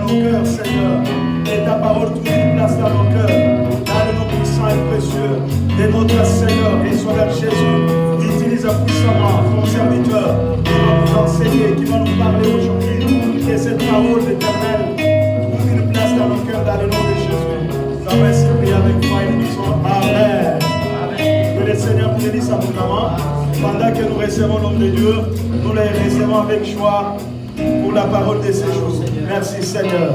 nos cœurs, Seigneur. Et ta parole trouve une place dans nos cœurs. Dans le nom puissant et précieux de notre Seigneur et Sauveur Jésus. Utilise puissamment ton serviteur qui va nous enseigner, qui va nous parler aujourd'hui. Que cette parole éternelle trouve une place dans nos cœurs, dans le nom de Jésus. Nous avons ainsi prié avec foi et nous disons Amen. Que le Seigneur nous bénisse abondamment. Pendant que nous recevons l'homme de Dieu, nous les recevons avec joie pour la parole de ces jours. Merci Seigneur.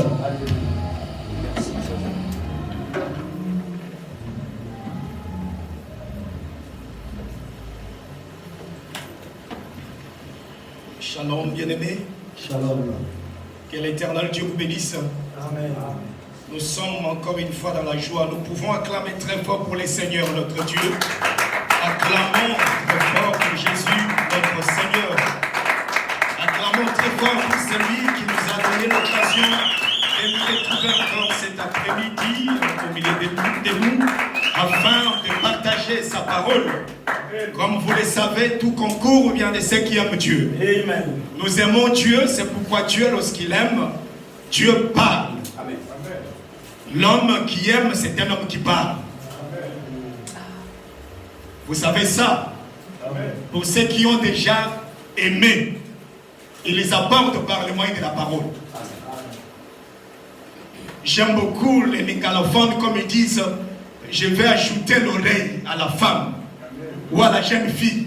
Shalom, bien-aimés. Shalom. Que l'Éternel Dieu vous bénisse. Amen. Nous sommes encore une fois dans la joie. Nous pouvons acclamer très fort pour le Seigneur, notre Dieu. Acclamons très fort pour Jésus, notre Seigneur. Acclamons très fort pour celui qui nous a donné l'occasion de nous retrouver encore cet après-midi au milieu de nous, afin de partager sa parole. Comme vous le savez, tout concourt vient de ceux qui aiment Dieu. Amen. Nous aimons Dieu, c'est pourquoi Dieu, lorsqu'il aime, Dieu parle. Amen. L'homme qui aime, c'est un homme qui parle. Vous savez ça? Amen. Pour ceux qui ont déjà aimé, il les apporte par le moyen de la parole. J'aime beaucoup les mégalophones, comme ils disent, je vais ajouter l'oreille à la femme ou à la jeune fille.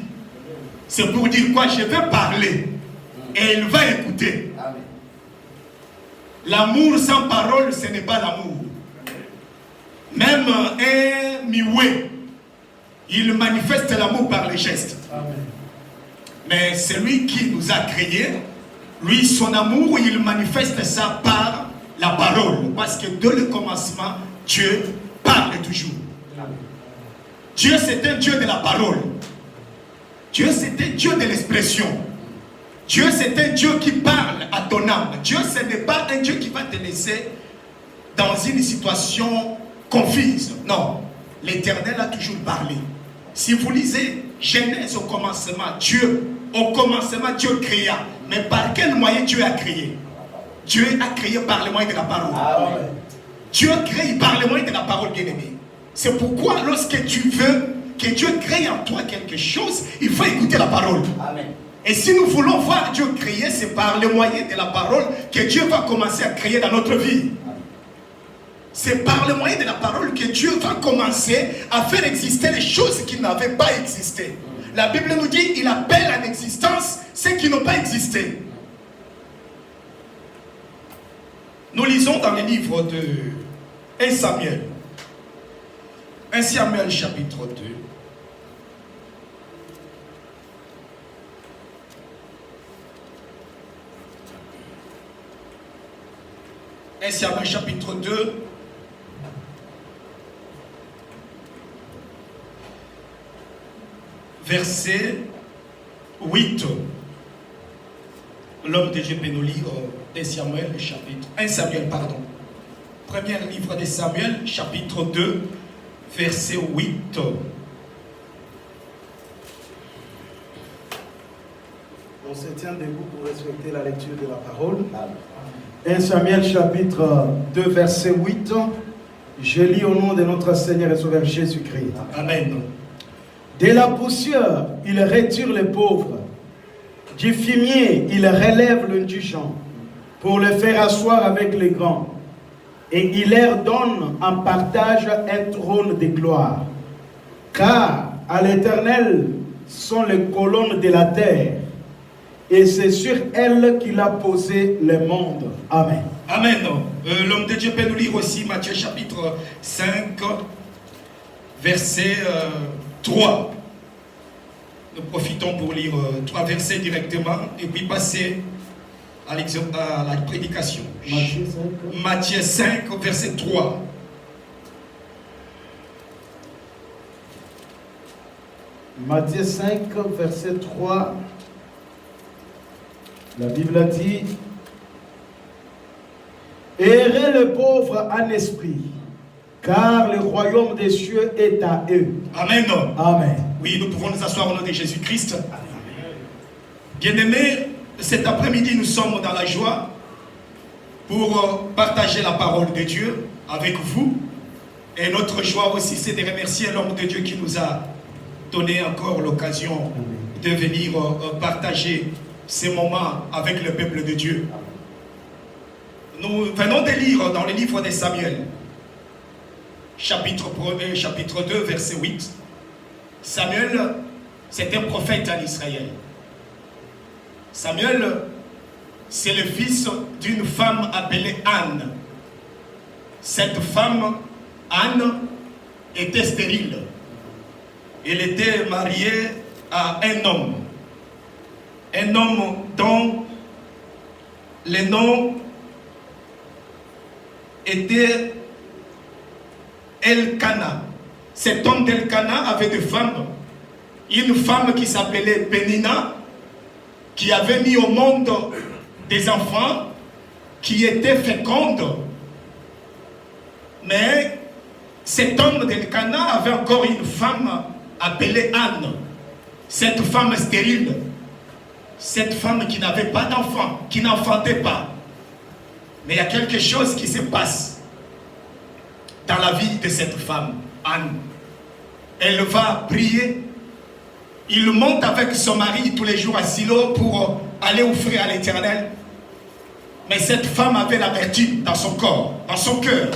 C'est pour dire quoi? Je vais parler et elle va écouter. L'amour sans parole, ce n'est pas l'amour. Même un mioué, il manifeste l'amour par les gestes. Mais celui qui nous a créés, lui, son amour, il manifeste ça par la parole. Parce que dès le commencement, Dieu parle toujours. Dieu, c'est un Dieu de la parole. Dieu, c'est un Dieu de l'expression. Dieu, c'est un Dieu qui parle à ton âme. Dieu, ce n'est pas un Dieu qui va te laisser dans une situation confuse. Non, l'Éternel a toujours parlé. Si vous lisez Genèse au commencement, Dieu créa. Mais par quel moyen Dieu a créé? Dieu a créé par le moyen de la parole. Amen. Dieu crée par le moyen de la parole, bien-aimé. C'est pourquoi lorsque tu veux que Dieu crée en toi quelque chose, il faut écouter la parole. Amen. Et si nous voulons voir Dieu créer, c'est par le moyen de la parole que Dieu va commencer à créer dans notre vie. C'est par le moyen de la parole que Dieu va commencer à faire exister les choses qui n'avaient pas existé. La Bible nous dit qu'il appelle en existence ceux qui n'ont pas existé. Nous lisons dans le livre de 1 Samuel. 1 Samuel chapitre 2. Un Samuel chapitre 2. Verset 8. L'homme de Dieu peut nous lire 1 Samuel chapitre 1 Samuel, pardon. Premier livre de Samuel, chapitre 2, verset 8. On se tient debout pour respecter la lecture de la parole. 1 Samuel chapitre 2, verset 8. Je lis au nom de notre Seigneur et Sauveur Jésus-Christ. Amen. De la poussière, il retire les pauvres. Du fumier, il relève l'indigent pour le faire asseoir avec les grands. Et il leur donne en partage un trône de gloire. Car à l'Éternel sont les colonnes de la terre. Et c'est sur elles qu'il a posé le monde. Amen. Amen. L'homme de Dieu peut nous lire aussi Matthieu chapitre 5, verset 3. Nous profitons pour lire 3 versets directement et puis passer à la prédication. Matthieu 5, verset 3. Matthieu 5, verset 3. La Bible dit: Errez le pauvre en esprit, car le royaume des cieux est à eux. Amen. Amen. Oui, nous pouvons nous asseoir au nom de Jésus-Christ. Bien-aimés, cet après-midi, nous sommes dans la joie pour partager la parole de Dieu avec vous. Et notre joie aussi, c'est de remercier l'homme de Dieu qui nous a donné encore l'occasion de venir partager ces moments avec le peuple de Dieu. Nous venons de lire dans le livre de Samuel, chapitre 1er, chapitre 2, verset 8. Samuel, c'est un prophète en Israël. Samuel, c'est le fils d'une femme appelée Anne. Cette femme, Anne, était stérile. Elle était mariée à un homme dont le nom était Elkana. Cet homme d'Elkana avait deux femmes. Une femme qui s'appelait Pénina, qui avait mis au monde des enfants qui étaient fécondes. Mais cet homme d'Elkana avait encore une femme appelée Anne. Cette femme stérile. Cette femme qui n'avait pas d'enfant, qui n'enfantait pas. Mais il y a quelque chose qui se passe dans la vie de cette femme, Anne. Elle va prier. Il monte avec son mari tous les jours à Silo pour aller offrir à l'Éternel. Mais cette femme avait l'amertume dans son corps, dans son cœur.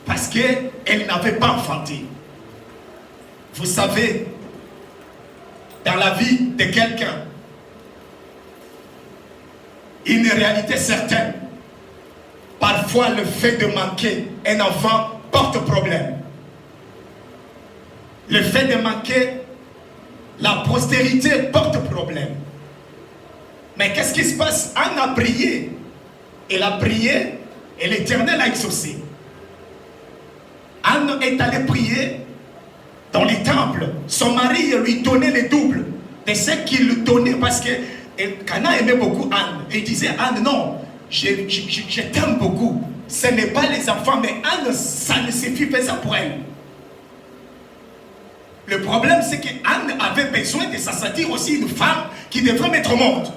Parce qu'elle n'avait pas enfanté. Vous savez, dans la vie de quelqu'un, une réalité certaine. Parfois, le fait de manquer un enfant porte problème. Le fait de manquer la postérité porte problème. Mais qu'est-ce qui se passe? Anne a prié. Elle a prié et l'Éternel a exaucé. Anne est allée prier dans les temples. Son mari lui donnait le double de ce qu'il lui donnait parce que Cana aimait beaucoup Anne. Et il disait, Anne, non, je t'aime beaucoup. Ce n'est pas les enfants, mais Anne, ça ne suffit pas pour elle. Le problème, c'est qu'Anne avait besoin de s'assatir aussi une femme qui devrait mettre au monde.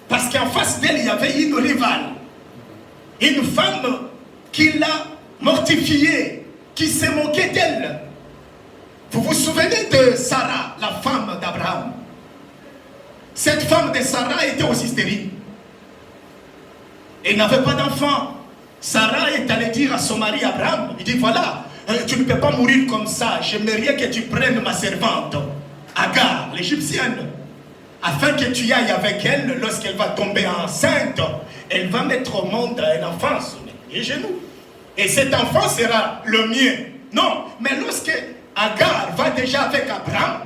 Parce qu'en face d'elle, il y avait une rivale. Une femme qui l'a mortifiée, qui s'est moquée d'elle. Vous vous souvenez de Sarah, la femme d'Abraham? Cette femme de Sarah était aussi stérile. Elle n'avait pas d'enfant. Sarah est allée dire à son mari Abraham, il dit, voilà, tu ne peux pas mourir comme ça. J'aimerais bien que tu prennes ma servante, Agar, l'Égyptienne, afin que tu ailles avec elle. Lorsqu'elle va tomber enceinte, elle va mettre au monde un enfant sur les genoux. Et cet enfant sera le mien. Non, mais lorsque Agar va déjà avec Abraham,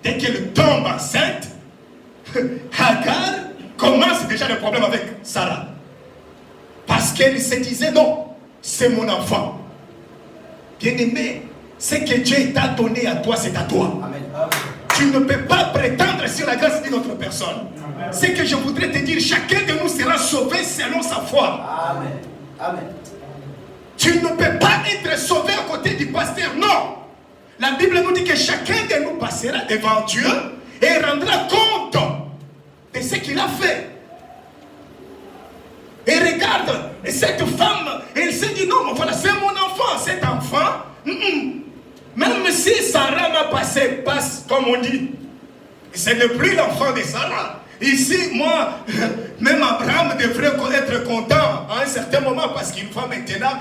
dès qu'elle tombe enceinte, Agar commence déjà le problème avec Sarah. Parce qu'elle se disait, non, c'est mon enfant. Bien-aimé, ce que Dieu t'a donné à toi, c'est à toi. Amen. Tu ne peux pas prétendre sur la grâce d'une autre personne. Ce que je voudrais te dire, chacun de nous sera sauvé selon sa foi. Amen. Amen. Tu ne peux pas être sauvé à côté du pasteur, non. La Bible nous dit que chacun de nous passera devant Dieu et rendra compte de ce qu'il a fait. Et regarde, cette femme, elle s'est dit, non, voilà, c'est mon enfant, cet enfant. Même si Sarah m'a passé, passe, comme on dit, ce n'est plus l'enfant de Sarah. Ici, moi, même Abraham devrait être content à un certain moment parce qu'il va maintenant,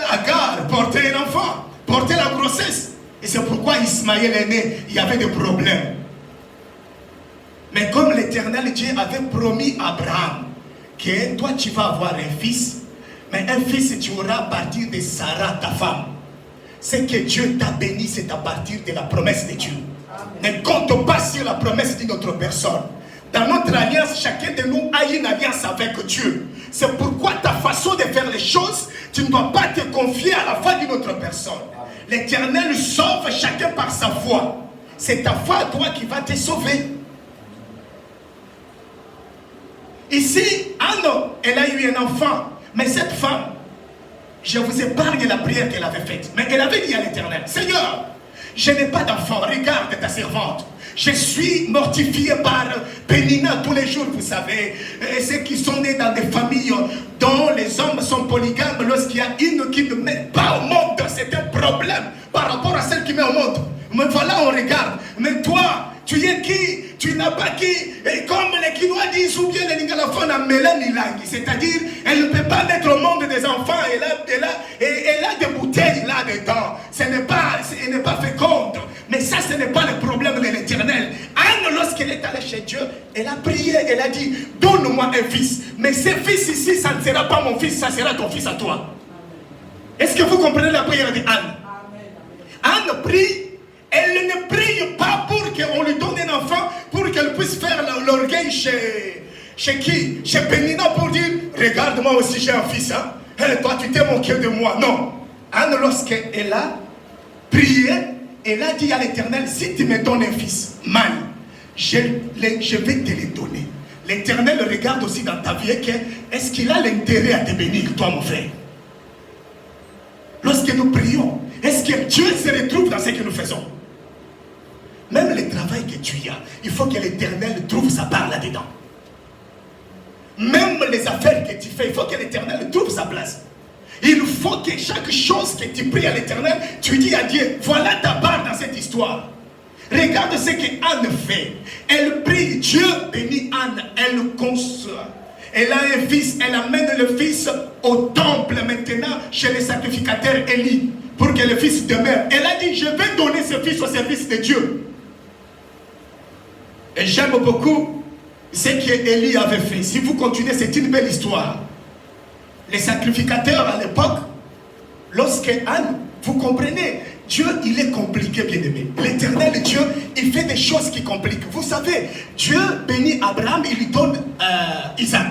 Agar, porter un enfant, porter la grossesse. Et c'est pourquoi Ismaël est né, il y avait des problèmes. Mais comme l'Éternel Dieu avait promis à Abraham que toi tu vas avoir un fils, mais un fils tu auras à partir de Sarah, ta femme. Ce que Dieu t'a béni, c'est à partir de la promesse de Dieu. Amen. Ne compte pas sur la promesse d'une autre personne. Dans notre alliance, chacun de nous a une alliance avec Dieu. C'est pourquoi ta façon de faire les choses, tu ne dois pas te confier à la foi d'une autre personne. L'Éternel sauve chacun par sa foi. C'est ta foi à toi qui va te sauver. Ici, Anne, elle a eu un enfant. Mais cette femme, je vous épargne la prière qu'elle avait faite. Mais elle avait dit à l'Éternel, Seigneur, je n'ai pas d'enfant, regarde ta servante. Je suis mortifié par Pénina tous les jours, vous savez. Et ceux qui sont nés dans des familles dont les hommes sont polygames, lorsqu'il y a une qui ne met pas au monde, c'est un problème par rapport à celle qui met au monde. Mais voilà, on regarde. Mais toi, tu es qui? Tu n'as pas qui? Et comme les Quinois disent, ou bien les Ningalafons en Mélanie Langi, c'est-à-dire, elle ne peut pas mettre au monde des enfants, elle a des bouteilles là-dedans. Elle n'est pas féconde. Mais ça, ce n'est pas le problème de l'Éternel. Anne, lorsqu'elle est allée chez Dieu, elle a prié, elle a dit, donne-moi un fils. Mais ce fils ici, ça ne sera pas mon fils, ça sera ton fils à toi. Est-ce que vous comprenez la prière de Anne? Anne prie. Elle ne prie pas pour qu'on lui donne un enfant, pour qu'elle puisse faire l'orgueil chez qui? Chez Pénina, pour dire, regarde, moi aussi j'ai un fils. Hein? Et toi, tu t'es moqué de moi. Non. Anne, lorsqu'elle a prié, elle a dit à l'Éternel, si tu me donnes un fils, mal, je vais te le donner. L'Éternel regarde aussi dans ta vie, est-ce qu'il a l'intérêt à te bénir, toi mon frère? Lorsque nous prions, est-ce que Dieu se retrouve dans ce que nous faisons? Même le travail que tu as, il faut que l'Éternel trouve sa part là-dedans. Même les affaires que tu fais, il faut que l'Éternel trouve sa place. Il faut que chaque chose que tu pries à l'Éternel, tu dis à Dieu, voilà ta part dans cette histoire. Regarde ce que Anne fait. Elle prie, Dieu bénit Anne, elle conçoit. Elle a un fils, elle amène le fils au temple maintenant chez les sacrificateurs Élie pour que le fils demeure. Elle a dit, je vais donner ce fils au service de Dieu. Et j'aime beaucoup ce qu'Élie avait fait. Si vous continuez, c'est une belle histoire. Les sacrificateurs à l'époque, lorsque Anne, vous comprenez, Dieu, il est compliqué, bien aimé. L'Éternel Dieu, il fait des choses qui compliquent. Vous savez, Dieu bénit Abraham, il lui donne Isaac.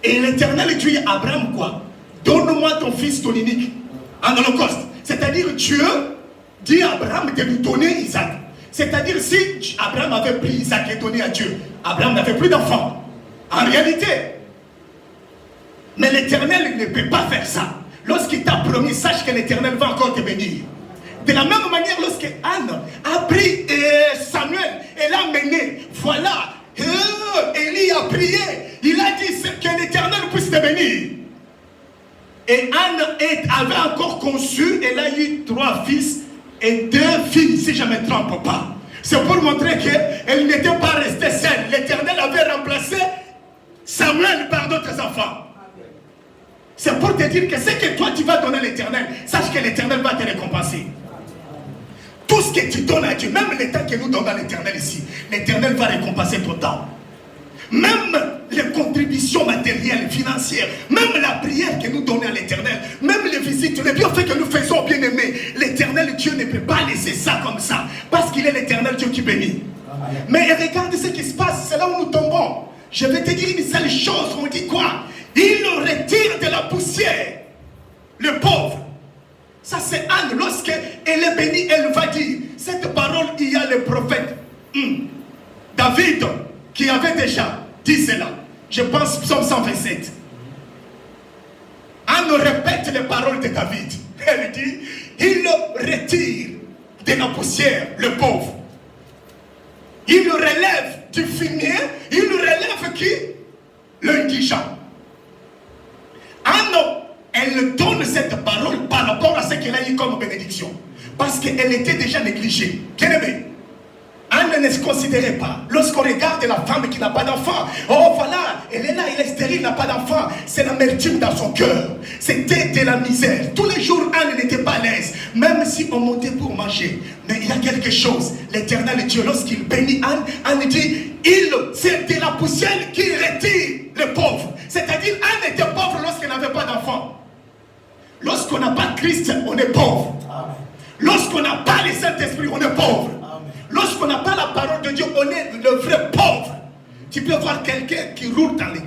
Et l'Éternel Dieu, Abraham quoi? Donne-moi ton fils, ton unique, en holocauste. C'est-à-dire, Dieu dit à Abraham de lui donner Isaac. C'est-à-dire, si Abraham avait pris Isaac et donné à Dieu, Abraham n'avait plus d'enfant. En réalité. Mais l'Éternel ne peut pas faire ça. Lorsqu'il t'a promis, sache que l'Éternel va encore te bénir. De la même manière, lorsque Anne a pris Samuel, elle a mené, voilà, Élie a prié, il a dit que l'Éternel puisse te bénir. Et Anne avait encore conçu, elle a eu 3 fils et 2 filles, si je ne me trompe pas. C'est pour montrer qu'elle n'était pas restée seule. L'Éternel avait remplacé Samuel par d'autres enfants. C'est pour te dire que ce que toi tu vas donner à l'Éternel, sache que l'Éternel va te récompenser. Tout ce que tu donnes à Dieu, même le temps que nous donnons à l'Éternel ici, l'Éternel va récompenser ton temps. Même les contributions matérielles, financières, même la prière que nous donnons à l'Éternel, même les visites, les bienfaits que nous faisons, bien aimés, l'Éternel Dieu ne peut pas laisser ça comme ça, parce qu'il est l'Éternel Dieu qui bénit. Amen. Mais regarde ce qui se passe, c'est là où nous tombons. Je vais te dire une seule chose, on dit quoi? Il retire de la poussière le pauvre. Ça c'est Anne, lorsqu'elle est bénie, elle va dire, cette parole, il y a le prophète David qui avait déjà dit cela. Je pense Psaume 127. Anne répète les paroles de David. Elle dit, il retire de la poussière le pauvre. Il relève du fumier, il relève qui? L'indigent. Anne, elle donne cette parole par rapport à ce qu'elle a eu comme bénédiction. Parce qu'elle était déjà négligée. Bien aimé, Anne ne se considérait pas. Lorsqu'on regarde la femme qui n'a pas d'enfant, oh voilà, elle est là, elle est stérile, n'a pas d'enfant. C'est l'amertume dans son cœur. C'était de la misère. Tous les jours, Anne n'était pas à l'aise. Même si on montait pour manger. Mais il y a quelque chose. L'Éternel Dieu, lorsqu'il bénit Anne, Anne dit, c'est de la poussière qui retire le pauvre. C'est-à-dire, Anne était pauvre lorsqu'elle n'avait pas d'enfant. Lorsqu'on n'a pas Christ, on est pauvre. Lorsqu'on n'a pas le Saint-Esprit, on est pauvre. Lorsqu'on n'a pas la parole de Dieu, on est le vrai pauvre. Tu peux voir quelqu'un qui roule dans les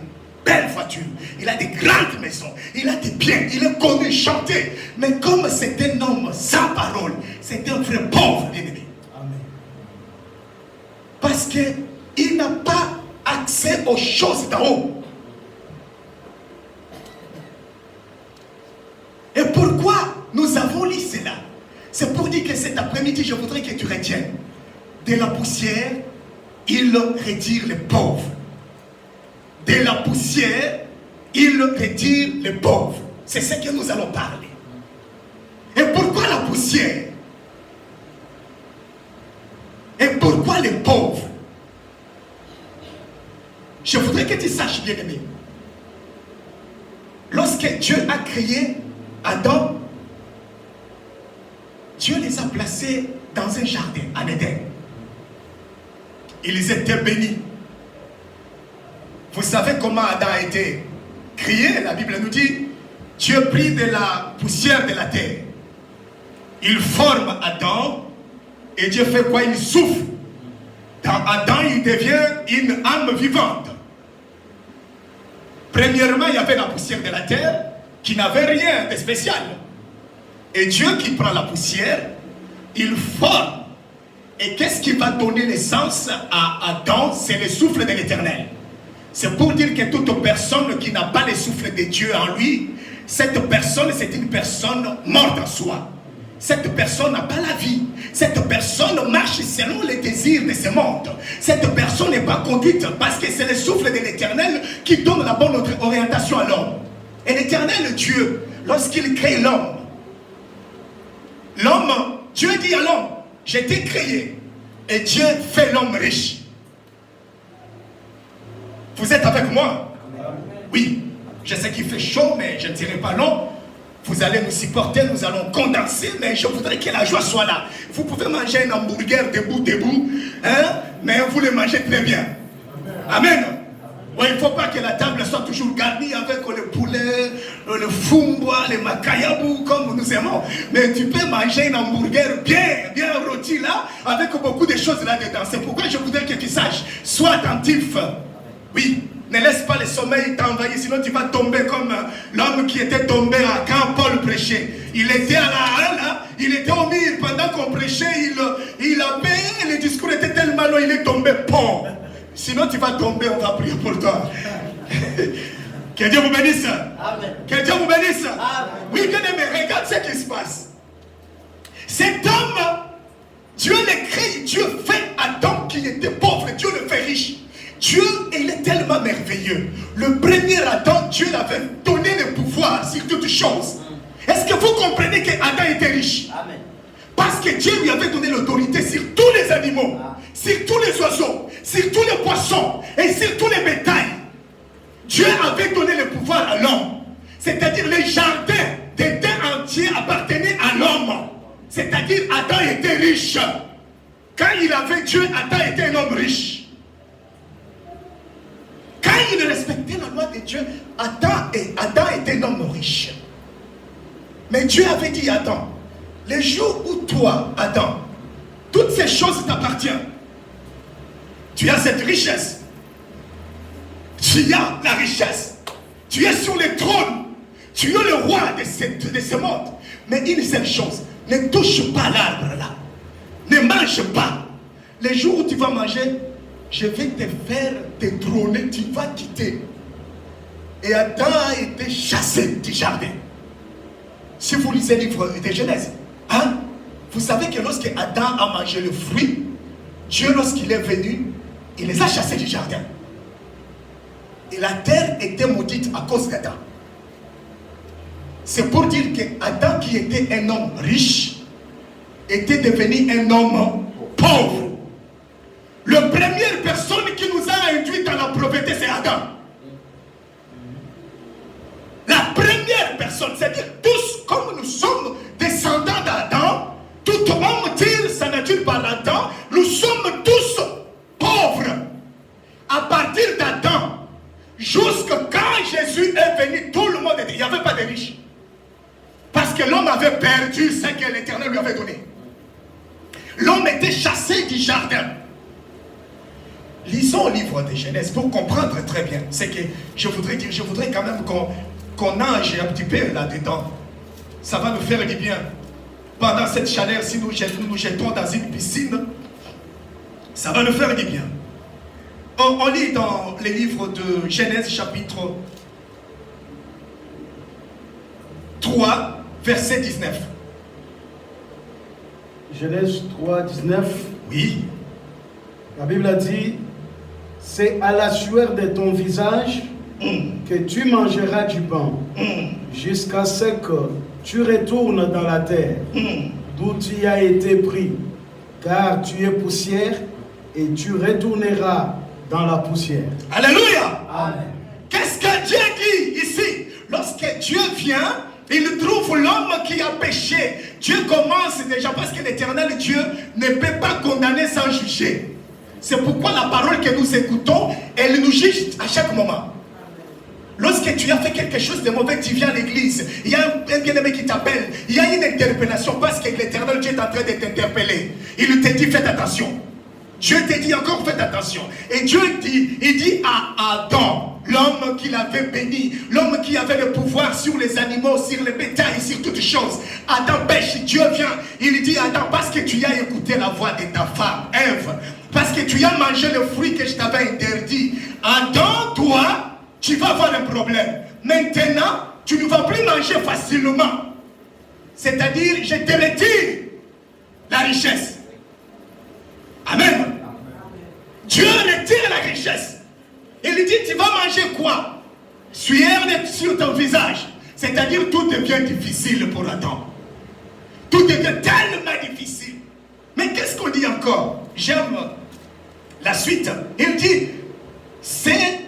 belles voitures. Il a des grandes maisons. Il a des biens. Il est connu, chanté. Mais comme c'est un homme sans parole, c'est un vrai pauvre, bien-aimé. Parce qu'il n'a pas accès aux choses d'en haut. Et pourquoi nous avons lu cela? C'est pour dire que cet après-midi, je voudrais que tu retiennes. de la poussière, il retire les pauvres. De la poussière, il retire les pauvres. C'est ce que nous allons parler. Et pourquoi la poussière? Et pourquoi les pauvres? Je voudrais que tu saches, bien aimé. Lorsque Dieu a créé Adam, Dieu les a placés dans un jardin, en Éden. Ils étaient bénis. Vous savez comment Adam a été créé? La Bible nous dit, Dieu prit de la poussière de la terre. Il forme Adam et Dieu fait quoi? Il souffle. Dans Adam, il devient une âme vivante. Premièrement, il y avait la poussière de la terre qui n'avait rien de spécial. Et Dieu qui prend la poussière, il forme. Et qu'est-ce qui va donner naissance à Adam? C'est le souffle de l'Éternel. C'est pour dire que toute personne qui n'a pas le souffle de Dieu en lui, cette personne, c'est une personne morte en soi. Cette personne n'a pas la vie. Cette personne marche selon les désirs de ce monde. Cette personne n'est pas conduite parce que c'est le souffle de l'Éternel qui donne la bonne orientation à l'homme. Et l'Éternel Dieu, lorsqu'il crée l'homme, Dieu dit à l'homme, je t'ai créé. Et Dieu fait l'homme riche. Vous êtes avec moi? Oui. Je sais qu'il fait chaud, mais je ne dirai pas non. Vous allez nous supporter, nous allons condenser, mais je voudrais que la joie soit là. Vous pouvez manger un hamburger debout, hein, mais vous le mangez très bien. Amen. Ouais, il ne faut pas que la table soit toujours garnie avec le poulet, le fumbois, le macayabou, comme nous aimons. Mais tu peux manger un hamburger bien rôti là, avec beaucoup de choses là-dedans. C'est pourquoi je voudrais que tu saches, sois attentif. Oui. Ne laisse pas le sommeil t'envahir, sinon tu vas tomber comme l'homme qui était tombé quand Paul prêchait. Il était à la halle, il était au mur pendant qu'on prêchait, il a payé, le discours était tellement long, il est tombé, pont. Sinon tu vas tomber, on va prier pour toi. Que Dieu vous bénisse. Amen. Que Dieu vous bénisse. Amen. Oui, bien aimé, regarde ce qui se passe. Cet homme, Dieu le crée, Dieu fait Adam qui était pauvre, Dieu le fait riche. Dieu, il est tellement merveilleux. Le premier Adam, Dieu l'avait donné le pouvoir sur toutes choses. Est-ce que vous comprenez qu'Adam était riche? Amen. Parce que Dieu lui avait donné l'autorité sur tous les animaux, sur tous les oiseaux, sur tous les poissons et sur tous les bétails. Dieu avait donné le pouvoir à l'homme. C'est-à-dire les jardins d'Éden entiers appartenaient à l'homme. C'est-à-dire Adam était riche. Quand il avait Dieu, Adam était un homme riche. Quand il respectait la loi de Dieu, Adam était un homme riche. Mais Dieu avait dit à Adam, le jour où toi, Adam, toutes ces choses t'appartiennent, tu as cette richesse, tu as la richesse, tu es sur le trône, tu es le roi de ce monde. Mais une seule chose, ne touche pas l'arbre là, ne mange pas. Le jour où tu vas manger, je vais te faire détrôner, tu vas quitter. Et Adam a été chassé du jardin. Si vous lisez le livre de Genèse, hein, vous savez que lorsque Adam a mangé le fruit, Dieu, lorsqu'il est venu, il les a chassés du jardin. Et la terre était maudite à cause d'Adam. C'est pour dire que Adam, qui était un homme riche, était devenu un homme pauvre. La première personne qui nous a induit dans la pauvreté, c'est Adam. La première personne, c'est-à-dire tous, comme nous sommes descendants d'Adam, tout homme tire sa nature par Adam, nous sommes tous pauvres. À partir d'Adam, jusqu'à quand Jésus est venu, tout le monde était, il n'y avait pas de riches. Parce que l'homme avait perdu ce que l'Éternel lui avait donné. L'homme était chassé du jardin. Lisons le livre de Genèse pour comprendre très bien. C'est que je voudrais quand même qu'on nage un petit peu là-dedans. Ça va nous faire du bien. Pendant cette chaleur, si nous nous jetons dans une piscine, ça va nous faire du bien. On lit dans les livres de Genèse chapitre 3, verset 19. Genèse 3, 19. Oui. La Bible a dit, c'est à la sueur de ton visage que tu mangeras du pain, jusqu'à ce que tu retournes dans la terre, d'où tu as été pris, car tu es poussière et tu retourneras dans la poussière. Alléluia. Amen. Qu'est-ce que Dieu dit ici? Lorsque Dieu vient, il trouve l'homme qui a péché. Dieu commence déjà, parce que l'Éternel Dieu ne peut pas condamner sans juger. C'est pourquoi la parole que nous écoutons, elle nous juge à chaque moment. Lorsque tu as fait quelque chose de mauvais, tu viens à l'église, il y a un bien-aimé qui t'appelle, il y a une interpellation parce que l'Éternel Dieu est en train de t'interpeller. Il te dit, faites attention. Dieu te dit encore, faites attention. Et Dieu dit, il dit à Adam, l'homme qu'il avait béni, l'homme qui avait le pouvoir sur les animaux, sur les bétails, sur toutes choses. Adam pêche, Dieu vient, il dit, Adam, parce que tu as écouté la voix de ta femme, Ève, parce que tu as mangé le fruit que je t'avais interdit, Adam, toi, tu vas avoir un problème. Maintenant, tu ne vas plus manger facilement. C'est-à-dire, je te retire la richesse. Amen. Dieu retire la richesse. Il lui dit, tu vas manger quoi? Sueur sur ton visage. C'est-à-dire, tout devient difficile pour Adam. Tout devient tellement difficile. Mais qu'est-ce qu'on dit encore? J'aime la suite. Il dit, c'est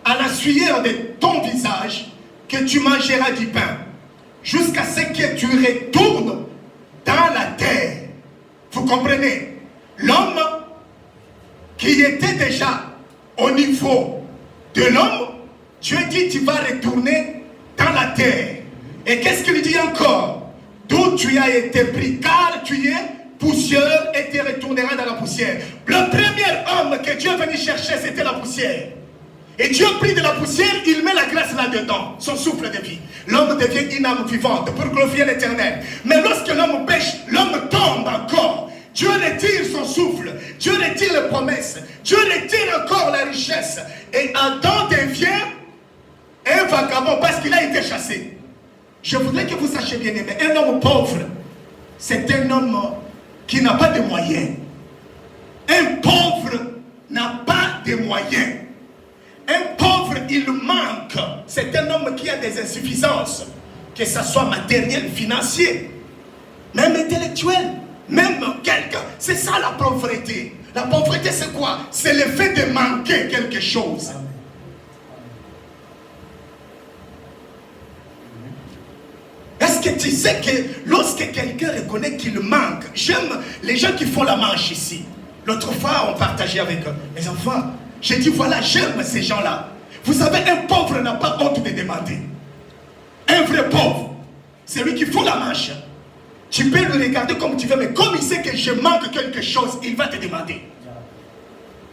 à la sueur de ton visage que tu mangeras du pain, jusqu'à ce que tu retournes dans la terre. Vous comprenez? L'homme qui était déjà au niveau de l'homme, Dieu dit, tu vas retourner dans la terre. Et qu'est-ce qu'il dit encore? D'où tu as été pris, car tu es poussière et tu retourneras dans la poussière. Le premier homme que Dieu est venu chercher, c'était la poussière. Et Dieu prit de la poussière, il met la grâce là-dedans, son souffle de vie. L'homme devient une âme vivante pour glorifier l'Éternel. Mais lorsque l'homme pêche, l'homme tombe encore. Dieu retire son souffle, Dieu retire les promesses, Dieu retire encore la richesse. Et Adam devient un vagabond parce qu'il a été chassé. Je voudrais que vous sachiez bien aimé, un homme pauvre, c'est un homme qui n'a pas de moyens. Un pauvre n'a pas de moyens. Un pauvre, il manque. C'est un homme qui a des insuffisances, que ce soit matériel, financier, même intellectuel. Même quelqu'un, c'est ça la pauvreté. La pauvreté c'est quoi? C'est le fait de manquer quelque chose. Est-ce que tu sais que lorsque quelqu'un reconnaît qu'il manque, j'aime les gens qui font la manche ici. L'autre fois on partageait avec mes enfants. J'ai dit voilà, j'aime ces gens-là. Vous savez, un pauvre n'a pas honte de demander. Un vrai pauvre, c'est lui qui fait la manche. Tu peux le regarder comme tu veux, mais comme il sait que je manque quelque chose, il va te demander.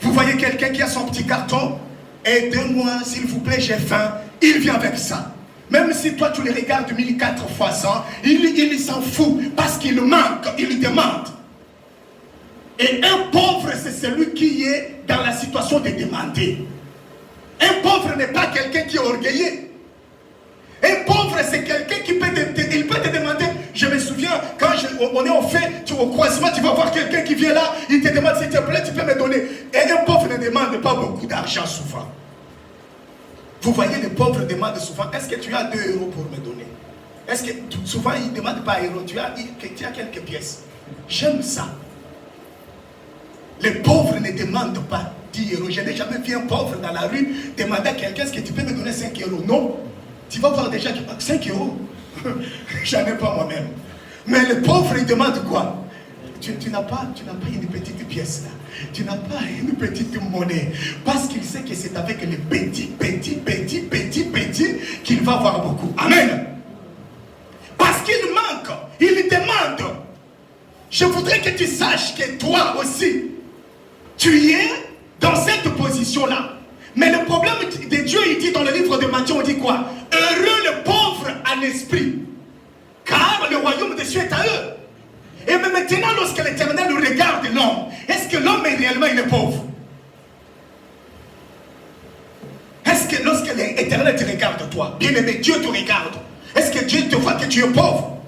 Vous voyez quelqu'un qui a son petit carton, aidez-moi s'il vous plaît, j'ai faim, il vient avec ça. Même si toi tu le regardes 1004 fois 100, il s'en fout parce qu'il manque, il demande. Et un pauvre, c'est celui qui est dans la situation de demander. Un pauvre n'est pas quelqu'un qui est orgueilleux. Un pauvre, c'est quelqu'un qui peut te demander. Je me souviens, quand on est au fait, au croisement, tu vas voir quelqu'un qui vient là, il te demande s'il te plaît, tu peux me donner. Et un pauvre ne demande pas beaucoup d'argent souvent. Vous voyez, les pauvres demandent souvent, est-ce que tu as 2 euros pour me donner? Est-ce que souvent, ils ne demandent pas euros, tu as quelques pièces. J'aime ça. Les pauvres ne demandent pas 10 euros. Je n'ai jamais vu un pauvre dans la rue demander à quelqu'un, est-ce que tu peux me donner 5 euros? Non. Tu vas voir déjà 5 euros. J'en ai pas moi-même. Mais les pauvres, ils demandent quoi? Tu n'as pas une petite pièce là. Tu n'as pas une petite monnaie. Parce qu'il sait que c'est avec les petits qu'il va avoir beaucoup. Amen. Parce qu'il manque. Il demande. Je voudrais que tu saches que toi aussi, tu es dans cette position-là. Mais le problème de Dieu, il dit dans le livre de Matthieu, on dit quoi? Heureux le pauvre en esprit, car le royaume des cieux est à eux. Et même maintenant, lorsque l'Éternel regarde l'homme, est-ce que l'homme est réellement il est pauvre? Est-ce que lorsque l'Éternel te regarde toi, bien aimé, Dieu te regarde, est-ce que Dieu te voit que tu es pauvre?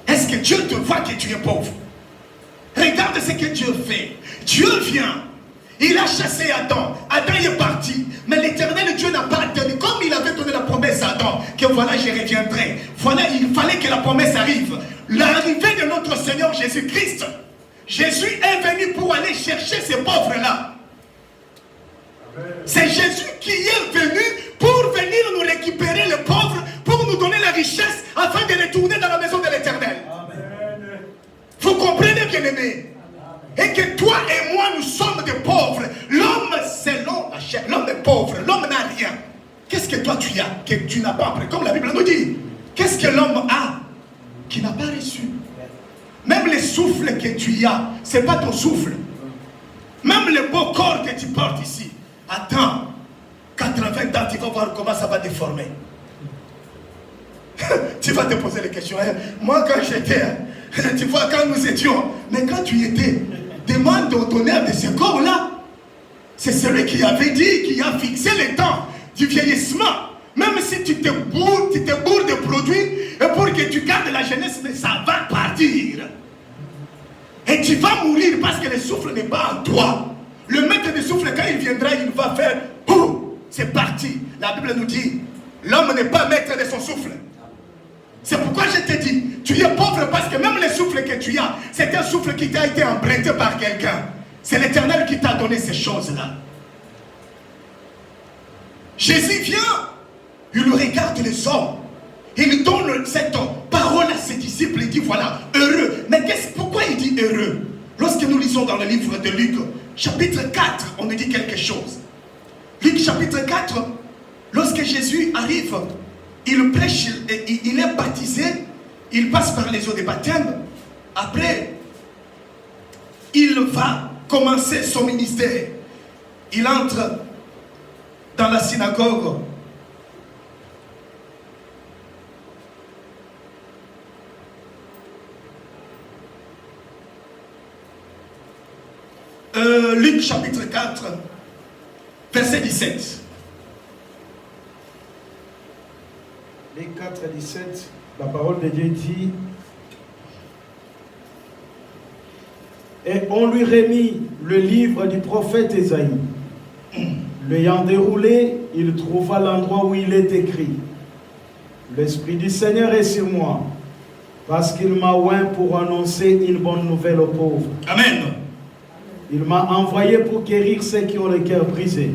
Est-ce que Dieu te voit que tu es pauvre? Regarde regarde ce que Dieu fait. Dieu vient. Il a chassé Adam. Adam est parti. Mais l'éternel Dieu n'a pas donné. Comme il avait donné la promesse à Adam, que voilà, je reviendrai. Voilà, il fallait que la promesse arrive. L'arrivée de notre Seigneur Jésus-Christ. Jésus est venu pour aller chercher ces pauvres-là. C'est Jésus qui est venu pour venir nous récupérer les pauvres, pour nous donner la richesse, afin de retourner dans la maison de l'Éternel. Vous comprenez, bien-aimés? Et que toi et moi, nous sommes des pauvres. L'homme, selon la chair, l'homme est pauvre, l'homme n'a rien. Qu'est-ce que toi tu as, que tu n'as pas? Comme la Bible nous dit, qu'est-ce que l'homme a, qui n'a pas reçu? Même le souffle que tu as, ce n'est pas ton souffle. Même le beau corps que tu portes ici, attends, 80 ans, tu vas voir comment ça va déformer. Tu vas te poser les questions. Moi, quand j'étais, tu vois, quand nous étions, mais quand tu étais, demande au tonnerre de ce corps-là. C'est celui qui avait dit, qui a fixé le temps du vieillissement. Même si tu te bourres de produits, et pour que tu gardes la jeunesse, mais ça va partir. Et tu vas mourir parce que le souffle n'est pas en toi. Le maître de souffle, quand il viendra, il va faire, c'est parti. La Bible nous dit, l'homme n'est pas maître de son souffle. C'est pourquoi je te dis, tu es pauvre parce que même le souffle que tu as, c'est un souffle qui t'a été emprunté par quelqu'un. C'est l'Éternel qui t'a donné ces choses-là. Jésus vient, il regarde les hommes, il donne cette parole à ses disciples, il dit voilà, heureux. Mais pourquoi il dit heureux? Lorsque nous lisons dans le livre de Luc, chapitre 4, on nous dit quelque chose. Luc chapitre 4, lorsque Jésus arrive, il prêche, il est baptisé, il passe par les eaux de baptême. Après, il va commencer son ministère. Il entre dans la synagogue. Luc chapitre 4, verset 17. Luc 4, 17, la parole de Dieu dit: et on lui remit le livre du prophète Ésaïe. L'ayant déroulé, il trouva l'endroit où il est écrit: l'Esprit du Seigneur est sur moi, parce qu'il m'a oint pour annoncer une bonne nouvelle aux pauvres. Amen. Il m'a envoyé pour guérir ceux qui ont le cœur brisé,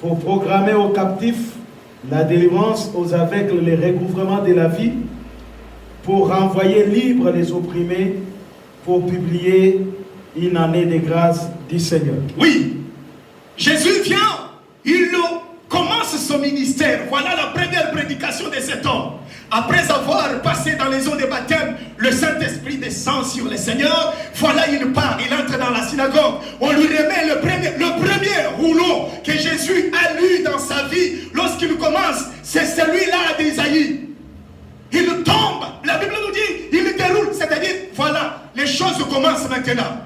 pour proclamer aux captifs la délivrance, aux aveugles le recouvrement de la vie, pour renvoyer libres les opprimés, pour publier une année de grâce du Seigneur. Oui, Jésus vient, il commence son ministère. Voilà la première prédication de cet homme. Après avoir passé dans les eaux de baptême, le Saint-Esprit descend sur le Seigneur. Voilà, il part, il entre dans la synagogue. On lui remet le premier rouleau que Jésus a lu dans sa vie lorsqu'il commence. C'est celui-là d'Ésaïe. Il tombe, la Bible nous dit, il déroule. C'est-à-dire, voilà, les choses commencent maintenant.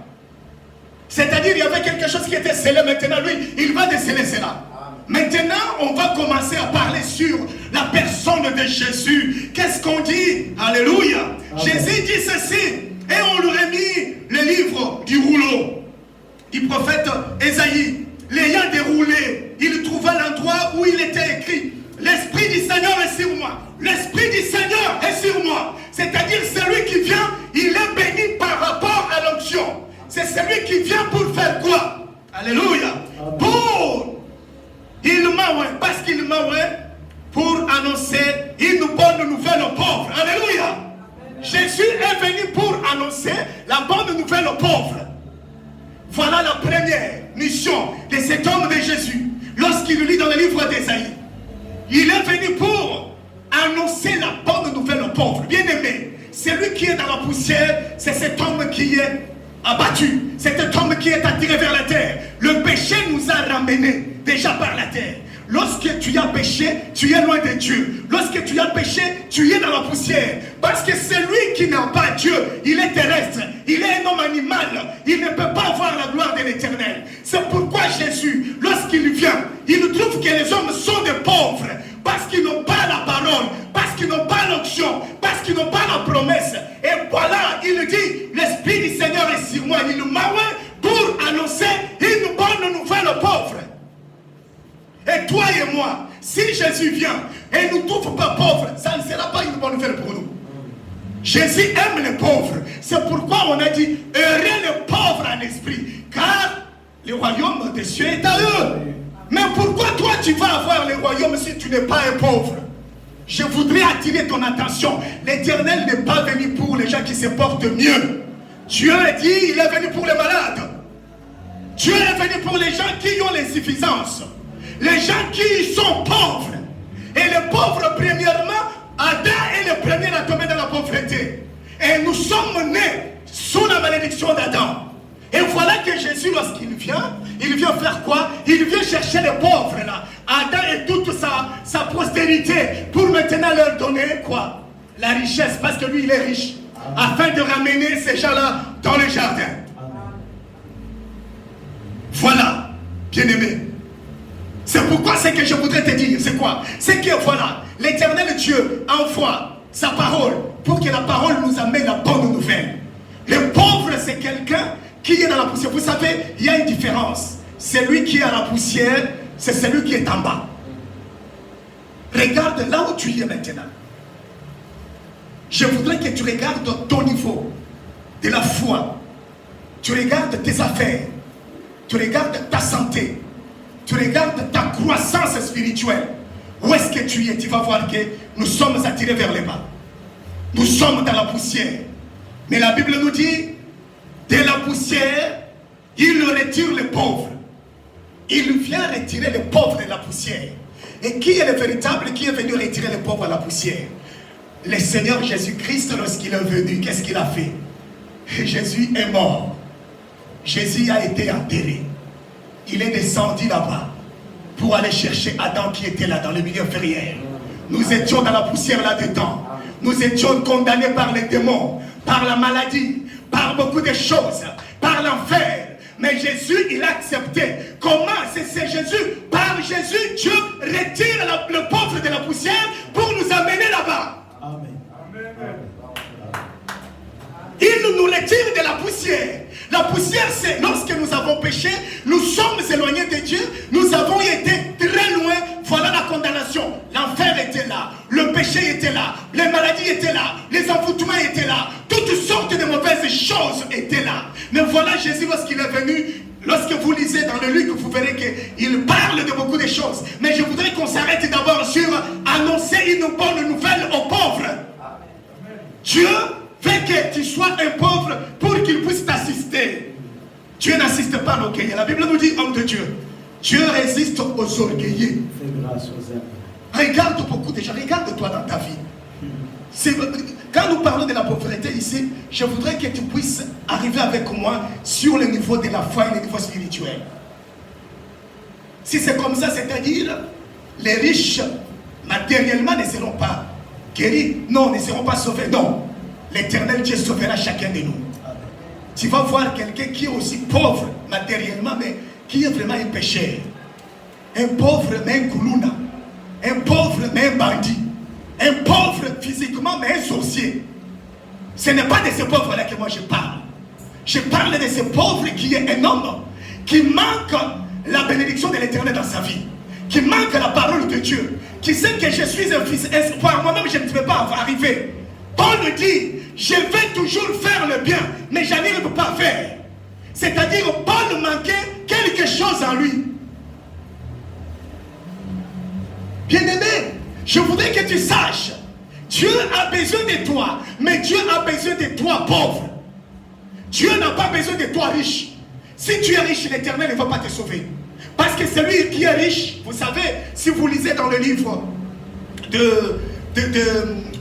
C'est-à-dire, il y avait quelque chose qui était scellé maintenant. Lui, il va déceler cela. Maintenant, on va commencer à parler sur la personne de Jésus. Qu'est-ce qu'on dit? Alléluia. Amen. Jésus dit ceci. Et on lui remit le livre du rouleau du prophète Ésaïe. L'ayant déroulé, il trouva l'endroit où il était écrit: l'Esprit du Seigneur est sur moi. L'Esprit du Seigneur est sur moi. C'est-à-dire, celui qui vient, il est béni par rapport à l'onction. C'est celui qui vient pour faire quoi? Alléluia. Amen. Il m'a oint, parce qu'il m'a oint pour annoncer une bonne nouvelle aux pauvres. Alléluia. Amen. Jésus est venu pour annoncer la bonne nouvelle aux pauvres. Voilà la première mission de cet homme de Jésus. Lorsqu'il lit dans le livre d'Ésaïe, il est venu pour annoncer la bonne nouvelle aux pauvres. Bien aimé, celui qui est dans la poussière, c'est cet homme qui est abattu. C'est un homme qui est attiré vers la terre. Le péché nous a ramenés déjà par la terre. Lorsque tu as péché, tu es loin de Dieu. Lorsque tu as péché, tu es dans la poussière. Parce que celui qui n'a pas Dieu, il est terrestre. Il est un homme animal. Il ne peut pas avoir la gloire de l'Éternel. C'est pourquoi Jésus, lorsqu'il vient, il trouve que les hommes sont des pauvres. Parce qu'ils n'ont pas la parole. Parce qu'ils n'ont pas l'onction. Parce qu'ils n'ont pas la promesse. Et voilà, il dit, l'Esprit du Seigneur est sur moi. et moi, si Jésus vient et ne nous trouve pas pauvres, ça ne sera pas une bonne nouvelle pour nous. Jésus aime les pauvres. C'est pourquoi on a dit, heureux les pauvres en esprit, car le royaume des cieux est à eux. Mais pourquoi toi tu vas avoir le royaume si tu n'es pas un pauvre? Je voudrais attirer ton attention. L'Éternel n'est pas venu pour les gens qui se portent mieux. Dieu a dit, il est venu pour les malades. Dieu est venu pour les gens qui ont l'insuffisance. Les gens qui sont pauvres. Et les pauvres, premièrement, Adam est le premier à tomber dans la pauvreté. Et nous sommes nés sous la malédiction d'Adam. Et voilà que Jésus, lorsqu'il vient faire quoi? Il vient chercher les pauvres là. Adam et toute sa postérité pour maintenant leur donner quoi? La richesse, parce que lui il est riche. Afin de ramener ces gens-là dans le jardin. Voilà, bien-aimé. C'est pourquoi ce que je voudrais te dire, c'est quoi? C'est que voilà, l'Éternel Dieu envoie sa parole pour que la parole nous amène la bonne nouvelle. Le pauvre, c'est quelqu'un qui est dans la poussière. Vous savez, il y a une différence. Celui qui est à la poussière, c'est celui qui est en bas. Regarde là où tu es maintenant. Je voudrais que tu regardes ton niveau de la foi. Tu regardes tes affaires. Tu regardes ta santé. Tu regardes ta croissance spirituelle. Où est-ce que tu es? Tu vas voir que nous sommes attirés vers le bas. Nous sommes dans la poussière. Mais la Bible nous dit, de la poussière, il retire les pauvres. Il vient retirer les pauvres de la poussière. Et qui est le véritable qui est venu retirer les pauvres de la poussière? Le Seigneur Jésus-Christ, lorsqu'il est venu, qu'est-ce qu'il a fait? Jésus est mort. Jésus a été enterré. Il est descendu là-bas pour aller chercher Adam qui était là dans le milieu inférieur. Nous étions dans la poussière là-dedans. Nous étions condamnés par les démons, par la maladie, par beaucoup de choses, par l'enfer. Mais Jésus, il a accepté. Comment? C'est Jésus. Par Jésus, Dieu retire le pauvre de la poussière pour nous amener là-bas. Amen. Il nous retire de la poussière. La poussière, c'est lorsque nous avons péché, nous sommes éloignés de Dieu, nous avons été très loin. Voilà la condamnation. L'enfer était là, le péché était là, les maladies étaient là, les envoûtements étaient là, toutes sortes de mauvaises choses étaient là. Mais voilà Jésus, lorsqu'il est venu, lorsque vous lisez dans le Luc, vous verrez qu'il parle de beaucoup de choses. Mais je voudrais qu'on s'arrête d'abord sur annoncer une bonne nouvelle aux pauvres. Dieu veut que tu sois un pauvre pour qu'il puisse t'assister. Dieu n'assiste pas à l'orgueil. La Bible nous dit, homme de Dieu, Dieu résiste aux orgueilleux. Fais grâce aux hommes. Regarde beaucoup de gens, regarde-toi dans ta vie. Quand nous parlons de la pauvreté ici, je voudrais que tu puisses arriver avec moi sur le niveau de la foi et le niveau spirituel. Si c'est comme ça, c'est-à-dire les riches matériellement ne seront pas guéris, non, ne seront pas sauvés, non. L'Éternel Dieu sauvera chacun de nous. Tu vas voir quelqu'un qui est aussi pauvre matériellement, mais qui est vraiment un pécheur. Un pauvre, mais un koulouna. Un pauvre, mais un bandit. Un pauvre physiquement, mais un sorcier. Ce n'est pas de ces pauvres-là que moi je parle. Je parle de ce pauvre qui est un homme qui manque la bénédiction de l'Éternel dans sa vie, qui manque la parole de Dieu, qui sait que je suis un fils espoir. Moi-même, je ne peux pas arriver. Paul dit, je vais toujours faire le bien, mais je n'arrive pas à faire. C'est-à-dire, Paul manquait quelque chose en lui. Bien-aimé, je voudrais que tu saches, Dieu a besoin de toi, mais Dieu a besoin de toi pauvre. Dieu n'a pas besoin de toi riche. Si tu es riche, l'Éternel ne va pas te sauver. Parce que celui qui est riche, vous savez, si vous lisez dans le livre de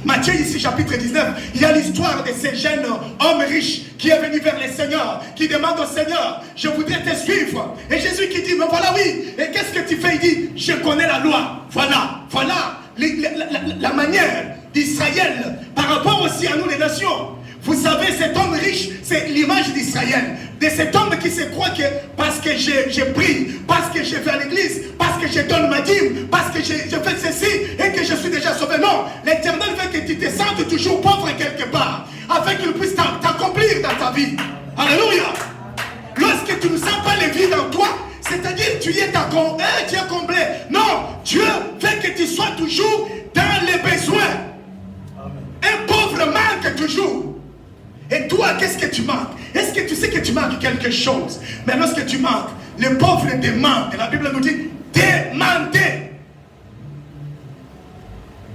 Matthieu ici, chapitre 19, il y a l'histoire de ces jeunes hommes riches qui est venu vers le Seigneur, qui demande au Seigneur, je voudrais te suivre. Et Jésus qui dit, mais voilà oui, et qu'est-ce que tu fais? Il dit, je connais la loi. Voilà la manière d'Israël par rapport aussi à nous les nations. Vous savez, cet homme riche, c'est l'image d'Israël. De cet homme qui se croit que parce que je prie, parce que je vais à l'église, parce que je donne ma dîme, parce que je fais ceci et que je suis déjà sauvé. Non, l'Éternel veut que tu te sentes toujours pauvre quelque part, afin qu'il puisse t'accomplir dans ta vie. Alléluia. Lorsque tu ne sens pas les vies dans toi, c'est-à-dire tu es comblé. Non, Dieu sera toujours dans les besoins. Un pauvre manque toujours. Et toi, qu'est-ce que tu manques? Est-ce que tu sais que tu manques quelque chose? Mais lorsque tu manques, le pauvre demande. La Bible nous dit, demandez.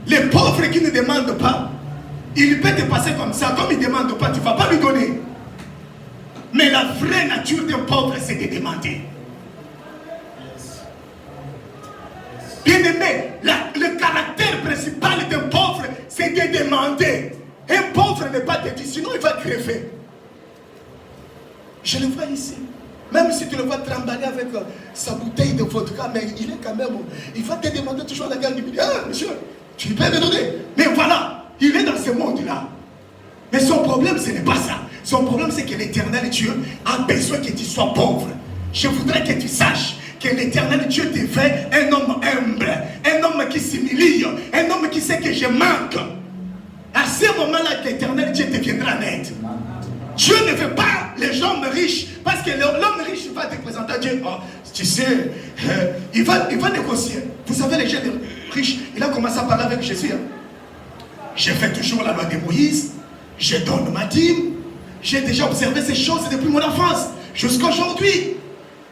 Le pauvre qui ne demande pas, il peut te passer comme ça. Comme il ne demande pas, tu ne vas pas lui donner. Mais la vraie nature d'un pauvre, c'est de demander. Bien aimé, le caractère principal d'un pauvre, c'est de demander. Un pauvre n'est pas te dire, sinon il va crever. Je le vois ici. Même si tu le vois trembler avec sa bouteille de vodka, mais il est quand même, il va te demander toujours à la gare du milieu, ah monsieur, tu peux me donner. Mais voilà, il est dans ce monde-là. Mais son problème, ce n'est pas ça. Son problème, c'est que l'Éternel Dieu a besoin que tu sois pauvre. Je voudrais que tu saches que l'Éternel Dieu te fait un homme humble, un homme qui s'humilie, un homme qui sait que je manque. À ce moment-là, l'Éternel Dieu te viendra en aide. Dieu ne veut pas les gens riches, parce que l'homme riche va te présenter à Dieu. Oh, tu sais, il va négocier. Vous savez, les gens riches, il a commencé à parler avec Jésus. J'ai fait toujours la loi de Moïse, je donne ma dîme, j'ai déjà observé ces choses depuis mon enfance, jusqu'à aujourd'hui.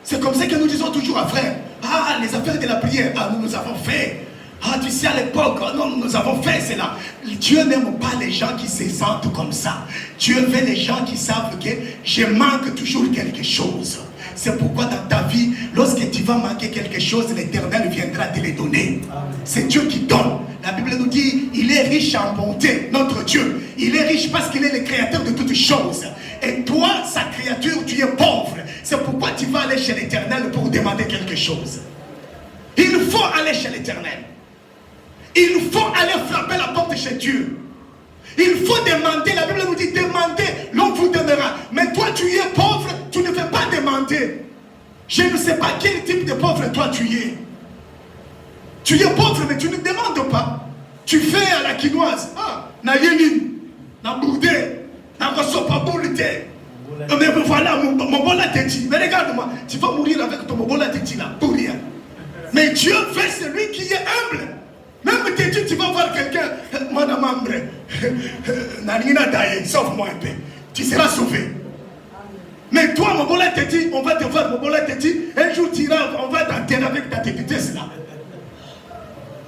C'est comme ça que nous disons toujours à frère, ah, les affaires de la prière, ah, nous avons fait. Ah, tu sais, à l'époque, non, nous avons fait cela. Dieu n'aime pas les gens qui se sentent comme ça. Dieu veut les gens qui savent que je manque toujours quelque chose. C'est pourquoi dans ta vie, lorsque tu vas manquer quelque chose, l'Éternel viendra te les donner. C'est Dieu qui donne. La Bible nous dit, il est riche en bonté, notre Dieu. Il est riche parce qu'il est le créateur de toutes choses. Et toi, sa créature, tu es pauvre. C'est pourquoi tu vas aller chez l'Éternel pour demander quelque chose. Il faut aller chez l'Éternel. Il faut aller frapper la porte chez Dieu. Il faut demander. La Bible nous dit demandez, l'on vous donnera. Mais toi tu es pauvre, tu ne veux pas demander. Je ne sais pas quel type de pauvre toi tu es. Tu es pauvre mais tu ne demandes pas. Tu fais à la quinoise. Ah, na yénin, na bourdé, na rosopa boulete. Mais voilà, mon bon la tête. Mais regarde-moi, tu vas mourir avec ton bon la tête là, pour rien. Mais Dieu fait celui qui est humble. Même tu vas voir quelqu'un, madame Ambre, sauve-moi un peu. Tu seras sauvé. Mais toi, mon bon tête, on va te voir, mon bon tête, un jour tu iras, on va t'enterrer avec ta vitesse là.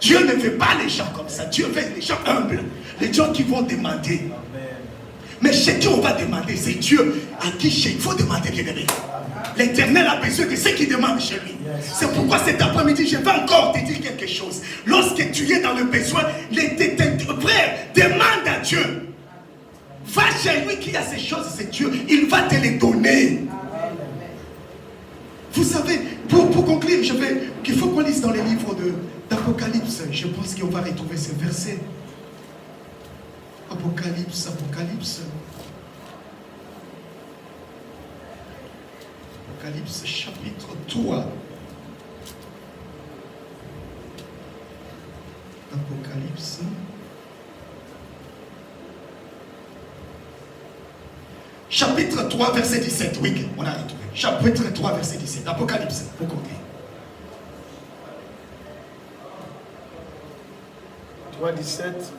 Dieu ne veut pas les gens comme ça. Dieu veut les gens humbles, les gens qui vont demander. Mais chez qui on va demander, c'est Dieu à qui il faut demander, bien aimé. L'Éternel a besoin de ceux qui demandent chez lui. C'est pourquoi cet après-midi, je vais encore te dire quelque chose. Lorsque tu es dans le besoin, frère, demande à Dieu. Va chez lui qui a ces choses, c'est Dieu. Il va te les donner. Vous savez, pour conclure, qu'il faut qu'on lise dans les livres d'Apocalypse. Je pense qu'on va retrouver ces versets. Apocalypse. Apocalypse chapitre 3. Apocalypse. Chapitre 3, verset 17. Oui, on a retrouvé. Chapitre 3, verset 17. Apocalypse, pour compter. 3, 17.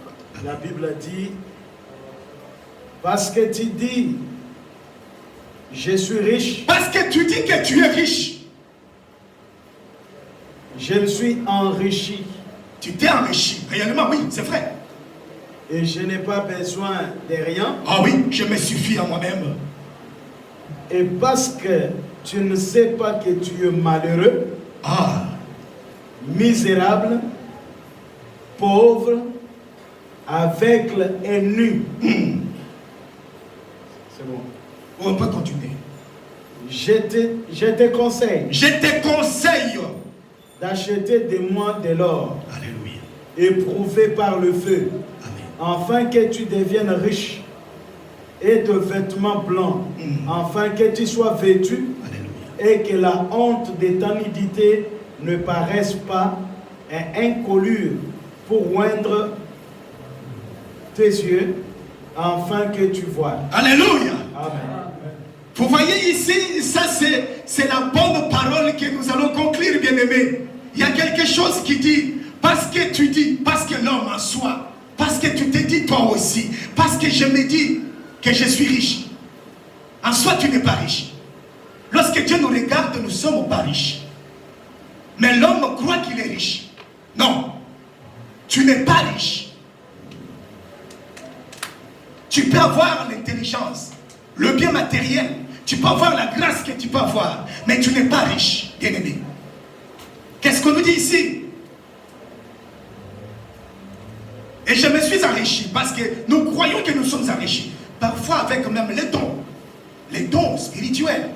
La Bible dit, parce que tu dis, je suis riche. Parce que tu dis que tu es riche. Je me suis enrichi. Tu t'es enrichi. Réellement, oui, c'est vrai. Et je n'ai pas besoin de rien. Ah oui, je me suffis à moi-même. Et parce que tu ne sais pas que tu es malheureux, misérable, pauvre, aveugle et nu. C'est bon. On peut continuer. Je te conseille. Je te conseille d'acheter de moi de l'or. Alléluia. Éprouvé par le feu. Amen. Afin que tu deviennes riche et de vêtements blancs. Afin que tu sois vêtu. Alléluia. Et que la honte de ta nudité ne paraisse pas et incolore pour oindre tes yeux, afin que tu vois. Alléluia. Amen. Vous voyez ici, ça c'est la bonne parole que nous allons conclure, bien-aimés. Il y a quelque chose qui dit, parce que tu dis, parce que l'homme en soi, parce que tu te dis toi aussi, parce que je me dis que je suis riche. En soi, tu n'es pas riche. Lorsque Dieu nous regarde, nous ne sommes pas riches. Mais l'homme croit qu'il est riche. Non, tu n'es pas riche. Tu peux avoir l'intelligence, le bien matériel, tu peux avoir la grâce que tu peux avoir, mais tu n'es pas riche, bien-aimé. Qu'est-ce qu'on nous dit ici? Et je me suis enrichi parce que nous croyons que nous sommes enrichis. Parfois avec même les dons spirituels.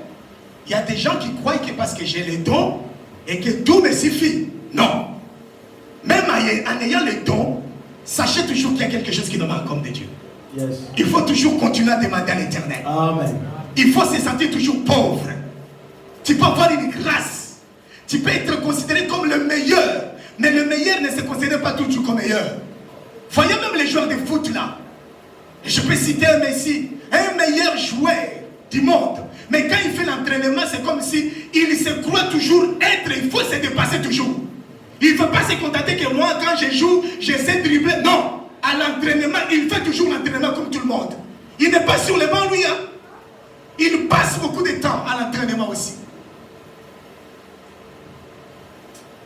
Il y a des gens qui croient que parce que j'ai les dons et que tout me suffit. Non. Même en ayant les dons, sachez toujours qu'il y a quelque chose qui nous manque comme de Dieu. Yes. Il faut toujours continuer à demander à l'Éternel. Amen. Il faut se sentir toujours pauvre. Tu peux avoir une grâce. Tu peux être considéré comme le meilleur. Mais le meilleur ne se considère pas toujours comme meilleur. Voyez même les joueurs de foot là. Je peux citer un Messi, un meilleur joueur du monde. Mais quand il fait l'entraînement, c'est comme si il se croit toujours être, il faut se dépasser toujours. Il ne faut pas se contenter que moi, quand je joue, j'essaie de dribbler. Non, à l'entraînement, il fait toujours l'entraînement comme tout le monde. Il n'est pas sur le banc, lui. Hein. Il passe beaucoup de temps à l'entraînement aussi.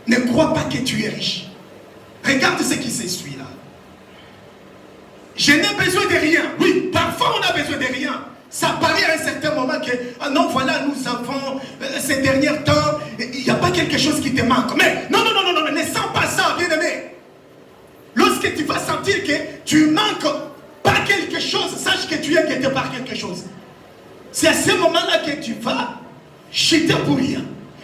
Ne crois pas que tu es riche. Regarde ce qui s'essuie là. Je n'ai besoin de rien. Oui, parfois on a besoin de rien. Ça paraît à un certain moment que, ah non, voilà, nous avons ces derniers temps, il n'y a pas quelque chose qui te manque. Mais non, ne sens pas ça, bien-aimé. Lorsque tu vas sentir que tu manques pas quelque chose, sache que tu es guetté par quelque chose. C'est à ce moment-là que tu vas chuter pour rien.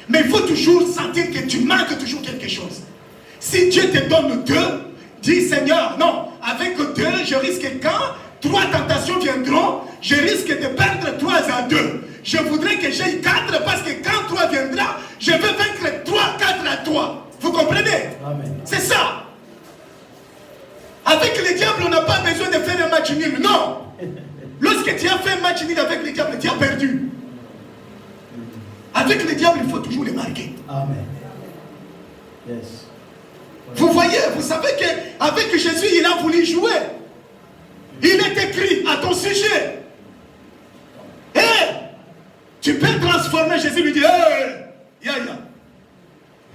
Mais il faut toujours sentir que tu manques toujours quelque chose. Si Dieu te donne 2, dis Seigneur, non, avec 2, je risque quand 3 tentations viendront, je risque de perdre 3 à 2. Je voudrais que j'aie 4 parce que quand 3 viendra, je vais vaincre 3, 4 à 3. Vous comprenez? C'est ça. Avec le diable, on n'a pas besoin de faire un match nul. Non. Lorsque tu as fait un match nul avec le diable, tu as perdu. Avec le diable, il faut toujours le marquer. Amen. Yes. Vous voyez, vous savez qu'avec Jésus, il a voulu jouer. Il est écrit à ton sujet. Tu peux transformer Jésus, lui dire, Yaya,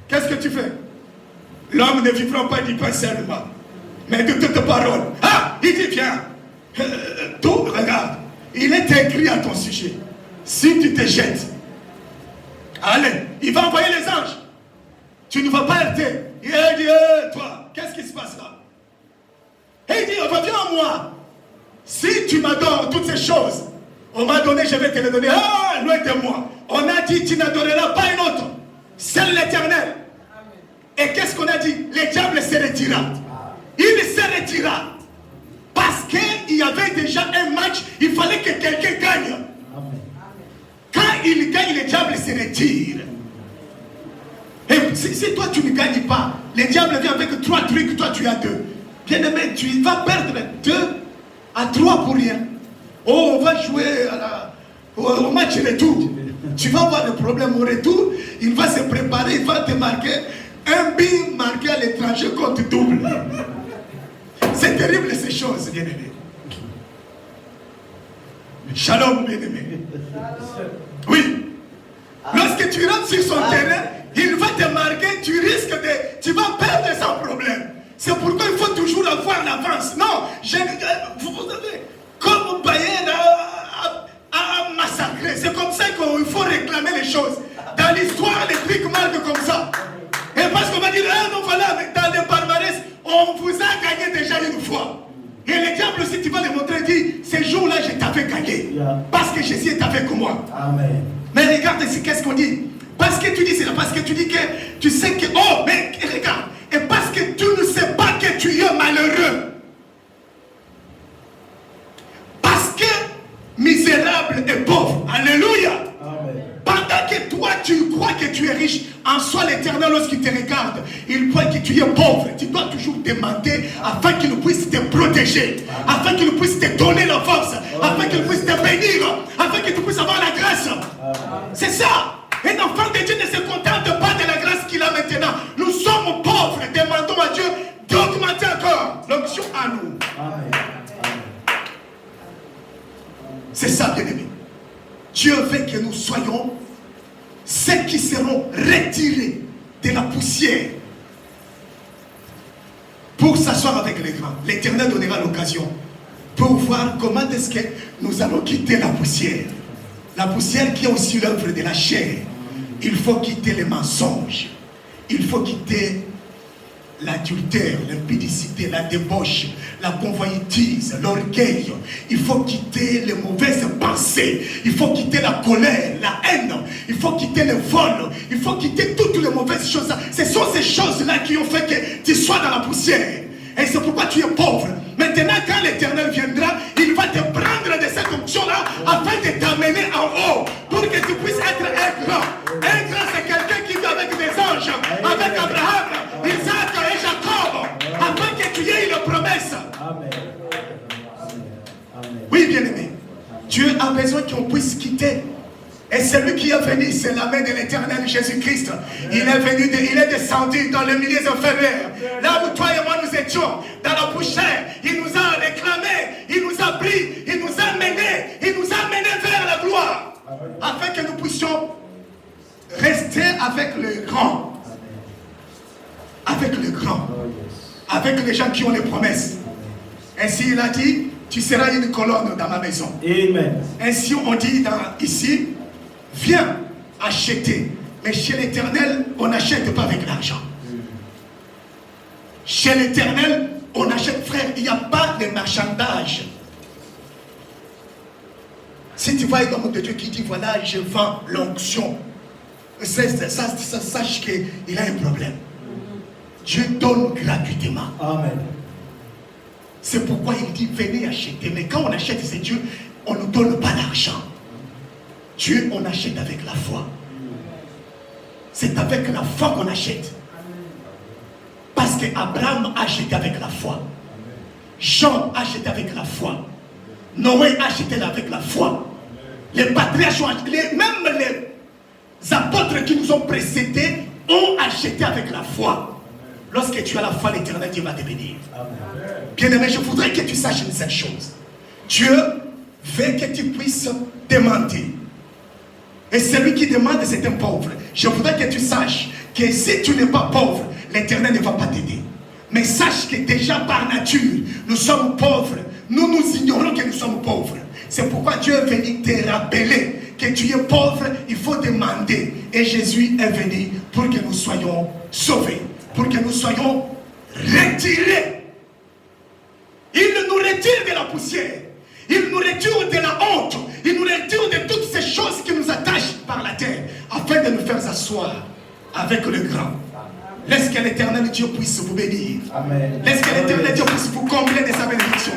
qu'est-ce que tu fais? L'homme ne vivra pas du pain seulement, mais de toutes paroles. Ah, il dit, viens. Tout, regarde, il est écrit à ton sujet. Si tu te jettes, allez, il va envoyer les anges. Tu ne vas pas heurter. Il dit, toi, qu'est-ce qui se passe là? Et il dit, reviens à moi. Si tu m'adores toutes ces choses, on m'a donné, je vais te les donner. Ah, loin de moi. On a dit, tu n'adoreras pas un autre. Seul l'Éternel. Et qu'est-ce qu'on a dit? Le diable se retira. Il se retira. Parce qu'il y avait déjà un match, il fallait que quelqu'un gagne. Quand il gagne, le diable se retire. Et si toi tu ne gagnes pas, le diable vient avec 3 trucs, toi tu as 2. Bien aimé, tu vas perdre 2 à 3 pour rien. Oh, on va jouer au match retour. Tu vas avoir le problème au retour, il va se préparer, il va te marquer un but marqué à l'étranger contre double. C'est terrible ces choses, bien aimé. Shalom, bien aimé. Oui. Lorsque tu rentres sur son terrain, il va te marquer, tu vas perdre sans problème. C'est pourquoi il faut toujours avoir l'avance. Non, vous savez, comme Bayern a massacré, c'est comme ça qu'il faut réclamer les choses. Dans l'histoire, les trucs marquent comme ça. Et parce qu'on va dire, ah non, voilà, dans le palmarès, on vous a gagné déjà une fois. Et le diable, si tu vas le montrer, dit, ces jours-là, je t'avais gagné. Parce que Jésus est avec moi. Amen. Mais regarde ici, qu'est-ce qu'on dit? Parce que tu dis cela, parce que tu dis que tu sais que, oh, mais regarde, et parce que tu ne sais pas que tu es malheureux. Parce que misérable et pauvre. Alléluia. Amen. Pendant que toi tu crois que tu es riche, en soi l'Éternel lorsqu'il te regarde, il croit que tu es pauvre. Tu dois toujours demander afin qu'il puisse te protéger, afin qu'il puisse te donner la force, afin qu'il puisse te bénir, afin que tu puisses avoir la grâce. C'est ça. Un enfant de Dieu ne se contente pas de la grâce qu'il a maintenant. Nous sommes pauvres, demandons à Dieu veut que nous soyons ceux qui seront retirés de la poussière pour s'asseoir avec les grands. L'Éternel donnera l'occasion pour voir comment est-ce que nous allons quitter la poussière. La poussière qui est aussi l'œuvre de la chair. Il faut quitter les mensonges. Il faut quitter l'adultère, l'impudicité, la débauche, la convoitise, l'orgueil. Il faut quitter les mauvaises pensées. Il faut quitter la colère, la haine. Il faut quitter le vol. Il faut quitter toutes les mauvaises choses. Ce sont ces choses-là qui ont fait que tu sois dans la poussière. Et c'est pourquoi tu es pauvre. Maintenant, quand l'Éternel viendra, il va te prendre de cette onction-là afin de t'amener en haut pour que tu puisses être un grand. Un grand, c'est quelqu'un qui vit avec des anges, avec Abraham, Isaac et Jacob, afin que tu aies une promesse. Amen. Oui, bien-aimé. Dieu a besoin qu'on puisse quitter. Et celui qui est venu, c'est la main de l'Éternel Jésus-Christ. Il est venu, il est descendu dans le milieu inférieur. Là où toi et moi nous étions, dans la poussière, il nous a réclamé, il nous a pris, il nous a menés, vers la gloire. Afin que nous puissions rester avec le grand. Avec le grand. Avec les gens qui ont les promesses. Ainsi il a dit, tu seras une colonne dans ma maison. Amen. Ainsi on dit ici, viens acheter. Mais chez l'Éternel, on n'achète pas avec l'argent. Chez l'Éternel, on achète, frère, il n'y a pas de marchandage. Si tu vois un homme de Dieu qui dit, voilà, je vends l'onction, sache qu'il a un problème. Dieu donne gratuitement. Amen. C'est pourquoi il dit, venez acheter. Mais quand on achète, c'est Dieu, on ne nous donne pas l'argent. Dieu, on achète avec la foi. C'est avec la foi qu'on achète. Parce qu'Abraham a acheté avec la foi. Jean a acheté avec la foi. Noé a acheté avec la foi. Les patriarches ont acheté, même les apôtres qui nous ont précédés ont acheté avec la foi. Lorsque tu as la foi, l'Éternel Dieu va te bénir. Bien-aimé, je voudrais que tu saches une seule chose. Dieu veut que tu puisses demander. Et celui qui demande, c'est un pauvre. Je voudrais que tu saches que si tu n'es pas pauvre, l'Éternel ne va pas t'aider. Mais sache que déjà par nature, nous sommes pauvres. Nous ignorons que nous sommes pauvres. C'est pourquoi Dieu est venu te rappeler que tu es pauvre, il faut demander. Et Jésus est venu pour que nous soyons sauvés, pour que nous soyons retirés. Il nous retire de la poussière. Il nous retire de la honte. Il nous retire de toutes ces choses qui nous attachent par la terre, afin de nous faire asseoir avec le grand. Laisse que l'Éternel Dieu puisse vous bénir. Amen. Laisse que l'Éternel Dieu puisse vous combler de sa bénédiction.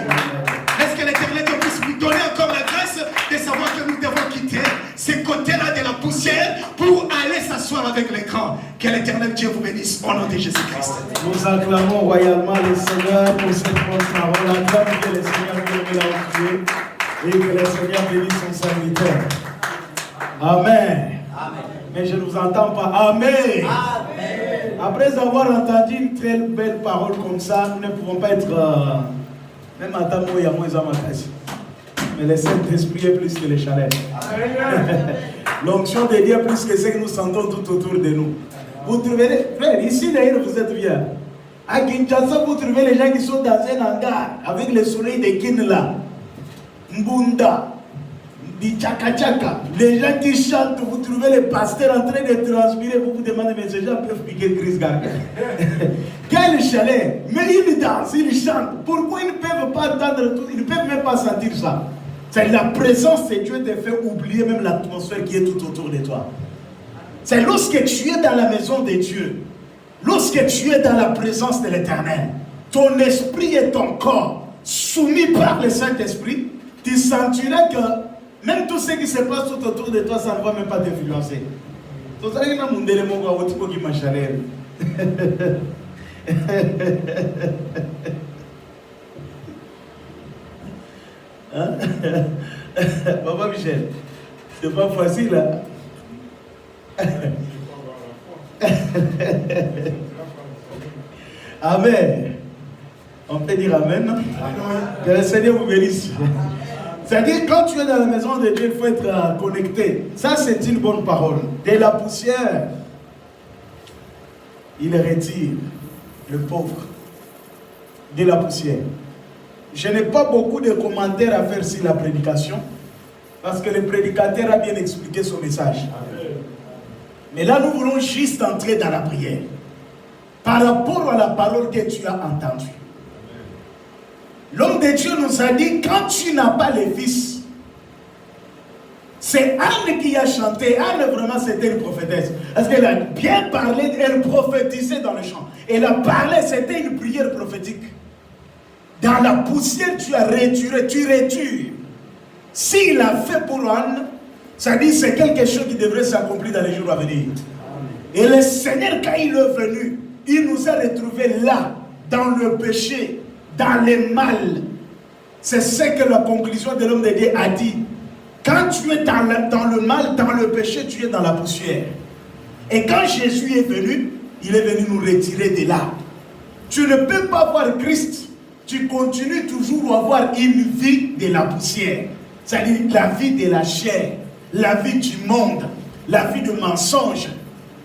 Laisse que l'Éternel Dieu puisse vous donner encore la grâce de savoir que nous devons quitter ces côtés-là de la poussière pour aller s'asseoir avec les grands. Que l'Éternel Dieu vous bénisse au nom de Jésus-Christ. Nous acclamons royalement le Seigneur pour cette bonne parole. Acclamons que le Seigneur nous l'a offert et que le Seigneur bénisse son serviteur. Amen. Amen. Mais je ne vous entends pas. Amen. Amen. Après avoir entendu une très belle parole comme ça, nous ne pouvons pas être même à Tamo, il y a moins à Makasi. Mais le Saint-Esprit est plus que les chalets. L'onction de Dieu est plus que ce que nous sentons tout autour de nous. Vous trouverez, frère, ici d'ailleurs vous êtes bien. À Kinshasa, vous trouvez les gens qui sont dans un hangar avec le soleil de Kinla, Mbunda, di Tchaka Tchaka. Les gens qui chantent, vous trouvez les pasteurs en train de transpirer, vous vous demandez, mais ces gens peuvent piquer le Chris Gardner. Quel chalet! Mais ils dansent, ils chantent. Pourquoi ils ne peuvent pas entendre tout? Ils ne peuvent même pas sentir ça. C'est la présence de Dieu te fait oublier même l'atmosphère qui est tout autour de toi. C'est lorsque tu es dans la maison de Dieu, lorsque tu es dans la présence de l'Éternel, ton esprit et ton corps soumis par le Saint-Esprit, tu sentiras que même tout ce qui se passe tout autour de toi, ça ne va même pas t'influencer. Hein? Papa Michel, c'est pas facile, hein? Amen. On peut dire Amen. Que le Seigneur vous bénisse. C'est-à-dire, quand tu es dans la maison de Dieu, il faut être connecté. Ça, c'est une bonne parole. De la poussière, il retire le pauvre de la poussière. Je n'ai pas beaucoup de commentaires à faire sur la prédication, parce que le prédicateur a bien expliqué son message. Mais là, nous voulons juste entrer dans la prière, par rapport à la parole que tu as entendue. L'homme de Dieu nous a dit, quand tu n'as pas les fils, c'est Anne qui a chanté. Anne, vraiment, c'était une prophétesse. Parce qu'elle a bien parlé, elle prophétisait dans le chant. Elle a parlé, c'était une prière prophétique. Dans la poussière, tu as retiré, tu retures. S'il a fait pour Anne, ça dit c'est quelque chose qui devrait s'accomplir dans les jours à venir. Et le Seigneur, quand il est venu, il nous a retrouvés là, dans le péché, dans le mal. C'est ce que la conclusion de l'homme de Dieu a dit. Quand tu es dans le mal, dans le péché, tu es dans la poussière. Et quand Jésus est venu, il est venu nous retirer de là. Tu ne peux pas voir Christ. Tu continues toujours à avoir une vie de la poussière. C'est-à-dire la vie de la chair, la vie du monde, la vie du mensonge.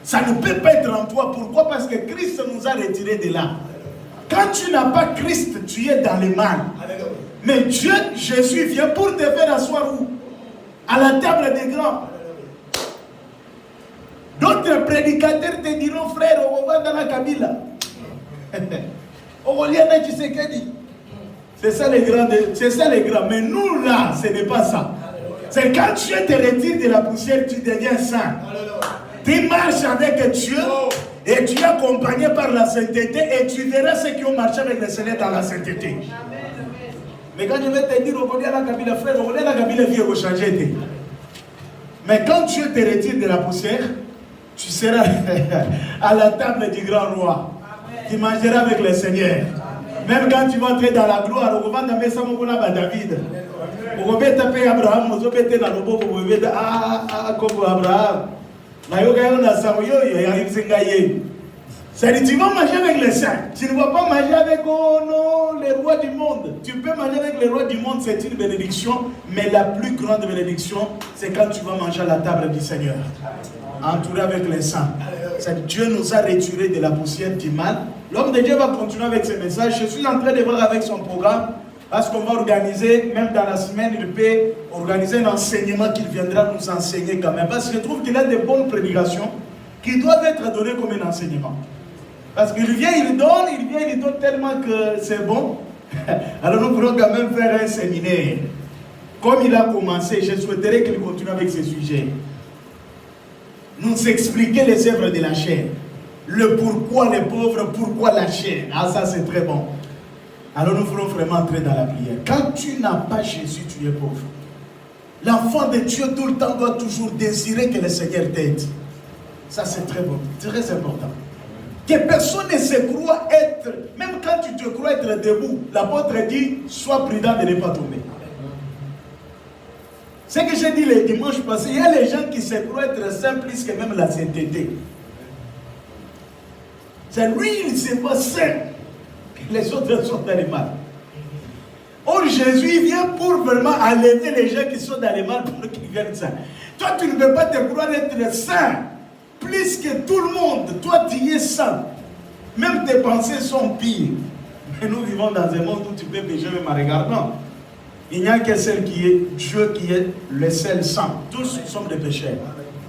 Ça ne peut pas être en toi. Pourquoi? Parce que Christ nous a retirés de là. Quand tu n'as pas Christ, tu es dans le mal. Mais Dieu, Jésus vient pour te faire asseoir où? À la table des grands. D'autres prédicateurs te diront, frère, on va dans la Kabila. C'est ça les grands, c'est ça les grands. Mais nous là, ce n'est pas ça. C'est quand Dieu te retire de la poussière, tu deviens saint. Tu marches avec Dieu et tu es accompagné par la sainteté et tu verras ceux qui ont marché avec le Seigneur dans la sainteté. Mais quand je vais te dire, on va la Kabila, frère, on va la Kabila, vie au changer. Mais quand Dieu te retire de la poussière, tu seras à la table du grand roi. Tu mangeras avec le Seigneur. Même quand tu vas entrer dans la gloire, on va demander ça à David. On va taper Abraham, on va taper dans le beau, on va dire comme Abraham. C'est-à-dire, tu vas manger avec les saints. Tu ne vas pas manger avec les rois du monde. Tu peux manger avec les rois du monde, c'est une bénédiction. Mais la plus grande bénédiction, c'est quand tu vas manger à la table du Seigneur. Entouré avec les saints. Dieu nous a retirés de la poussière du mal. L'homme de Dieu va continuer avec ses messages. Je suis en train de voir avec son programme. Parce qu'on va organiser, même dans la semaine, il peut organiser un enseignement qu'il viendra nous enseigner quand même. Parce que je trouve qu'il a de bonnes prédications qui doivent être données comme un enseignement. Parce qu'il vient, il donne tellement que c'est bon. Alors nous pourrons quand même faire un séminaire. Comme il a commencé, je souhaiterais qu'il continue avec ces sujets. Nous expliquer les œuvres de la chair. Le pourquoi les pauvres, pourquoi la chair. Ah, ça c'est très bon. Alors nous voulons vraiment entrer dans la prière. Quand tu n'as pas Jésus, tu es pauvre. L'enfant de Dieu tout le temps doit toujours désirer que le Seigneur t'aide. Ça c'est très bon, très important. Que personne ne se croit être, même quand tu te crois être debout, l'apôtre dit, sois prudent de ne pas tomber. Ce que j'ai dit le dimanche passé, il y a les gens qui se croient être saints plus que même la sainteté. C'est lui, il ne sait pas saint. Les autres sont dans le mal. Or, Jésus vient pour vraiment enlever les gens qui sont dans le mal pour qu'ils viennent saints. Toi, tu ne peux pas te croire être saint plus que tout le monde. Toi, tu es saint. Même tes pensées sont pires. Mais nous vivons dans un monde où tu peux pécher même en regardant. Il n'y a qu'un seul qui est Dieu, qui est le seul saint. Tous sommes des pécheurs.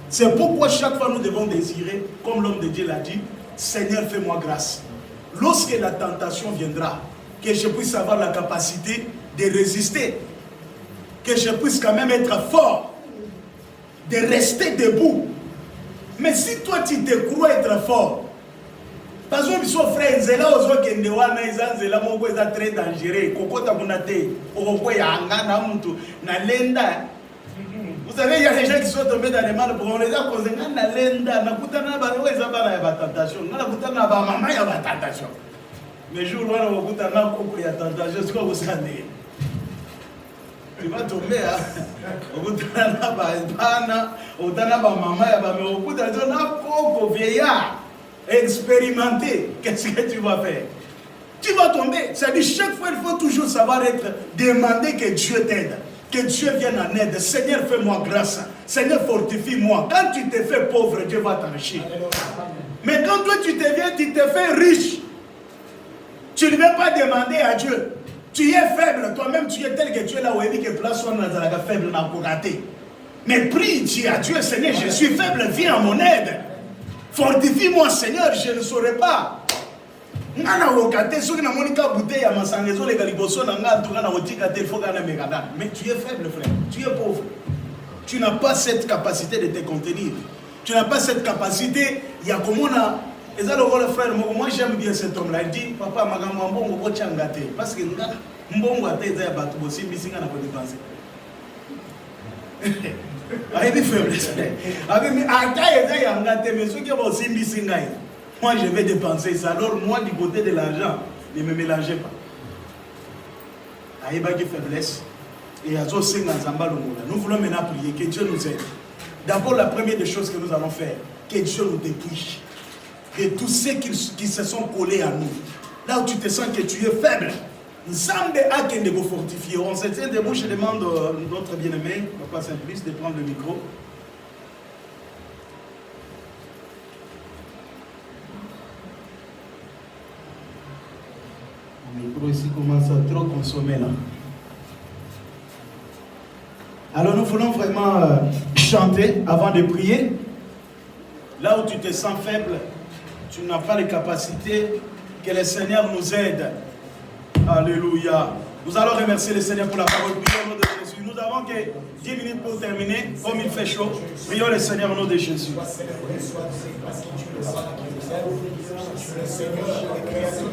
C'est pourquoi chaque fois nous devons désirer, comme l'homme de Dieu l'a dit, Seigneur, fais-moi grâce. Lorsque la tentation viendra, que je puisse avoir la capacité de résister, que je puisse quand même être fort, de rester debout. Mais si toi tu te crois être fort, parce que mes frères, c'est là où c'est très dangereux. Vous savez, il y a des gens qui sont tombés dans les mal pour on les a causés. Mais jour où on a la tentation, c'est quoi vous savez? Tu vas tomber, hein? Au vieillard, expérimenter, qu'est-ce que tu vas faire? Tu vas tomber. C'est-à-dire, chaque fois, il faut toujours savoir demander que Dieu t'aide. Que Dieu vienne en aide. Seigneur, fais-moi grâce. Seigneur, fortifie-moi. Quand tu te fais pauvre, Dieu va t'enrichir. Mais quand toi tu te fais riche, tu ne veux pas demander à Dieu. Tu es faible, toi-même tu es tel que tu es là où il dit que place soit faible, n'a pas raté. Mais prie, dis à Dieu, Seigneur, je suis faible, viens à mon aide. Fortifie-moi, Seigneur, je ne saurais pas. Mais tu es faible, frère. Tu es pauvre. Tu n'as pas cette capacité de te contenir. Tu n'as pas cette capacité. Il y a comme on a. Et ça, le frère, moi j'aime bien cet homme-là. Il dit, papa, parce que avec des faiblesses. Moi je vais dépenser ça. Alors moi du côté de l'argent, ne me mélangez pas. Aïe, faiblesse. Et nous voulons maintenant prier que Dieu nous aide. D'abord, la première des choses que nous allons faire, que Dieu nous dépouille de tous ceux qui se sont collés à nous. Là où tu te sens que tu es faible, Nzambe a qu'un de vous fortifier. On se tient debout, je demande notre bien-aimé, Papa Saint-Plus, de prendre le micro. Le micro ici commence à trop consommer là. Alors nous voulons vraiment chanter avant de prier. Là où tu te sens faible, tu n'as pas les capacités, que le Seigneur nous aide. Alléluia. Nous allons remercier le Seigneur pour la parole. Prions au nom de Jésus. Nous avons que 10 minutes pour terminer. Comme il fait chaud, prions le Seigneur au nom de Jésus. Le Seigneur, le Créateur.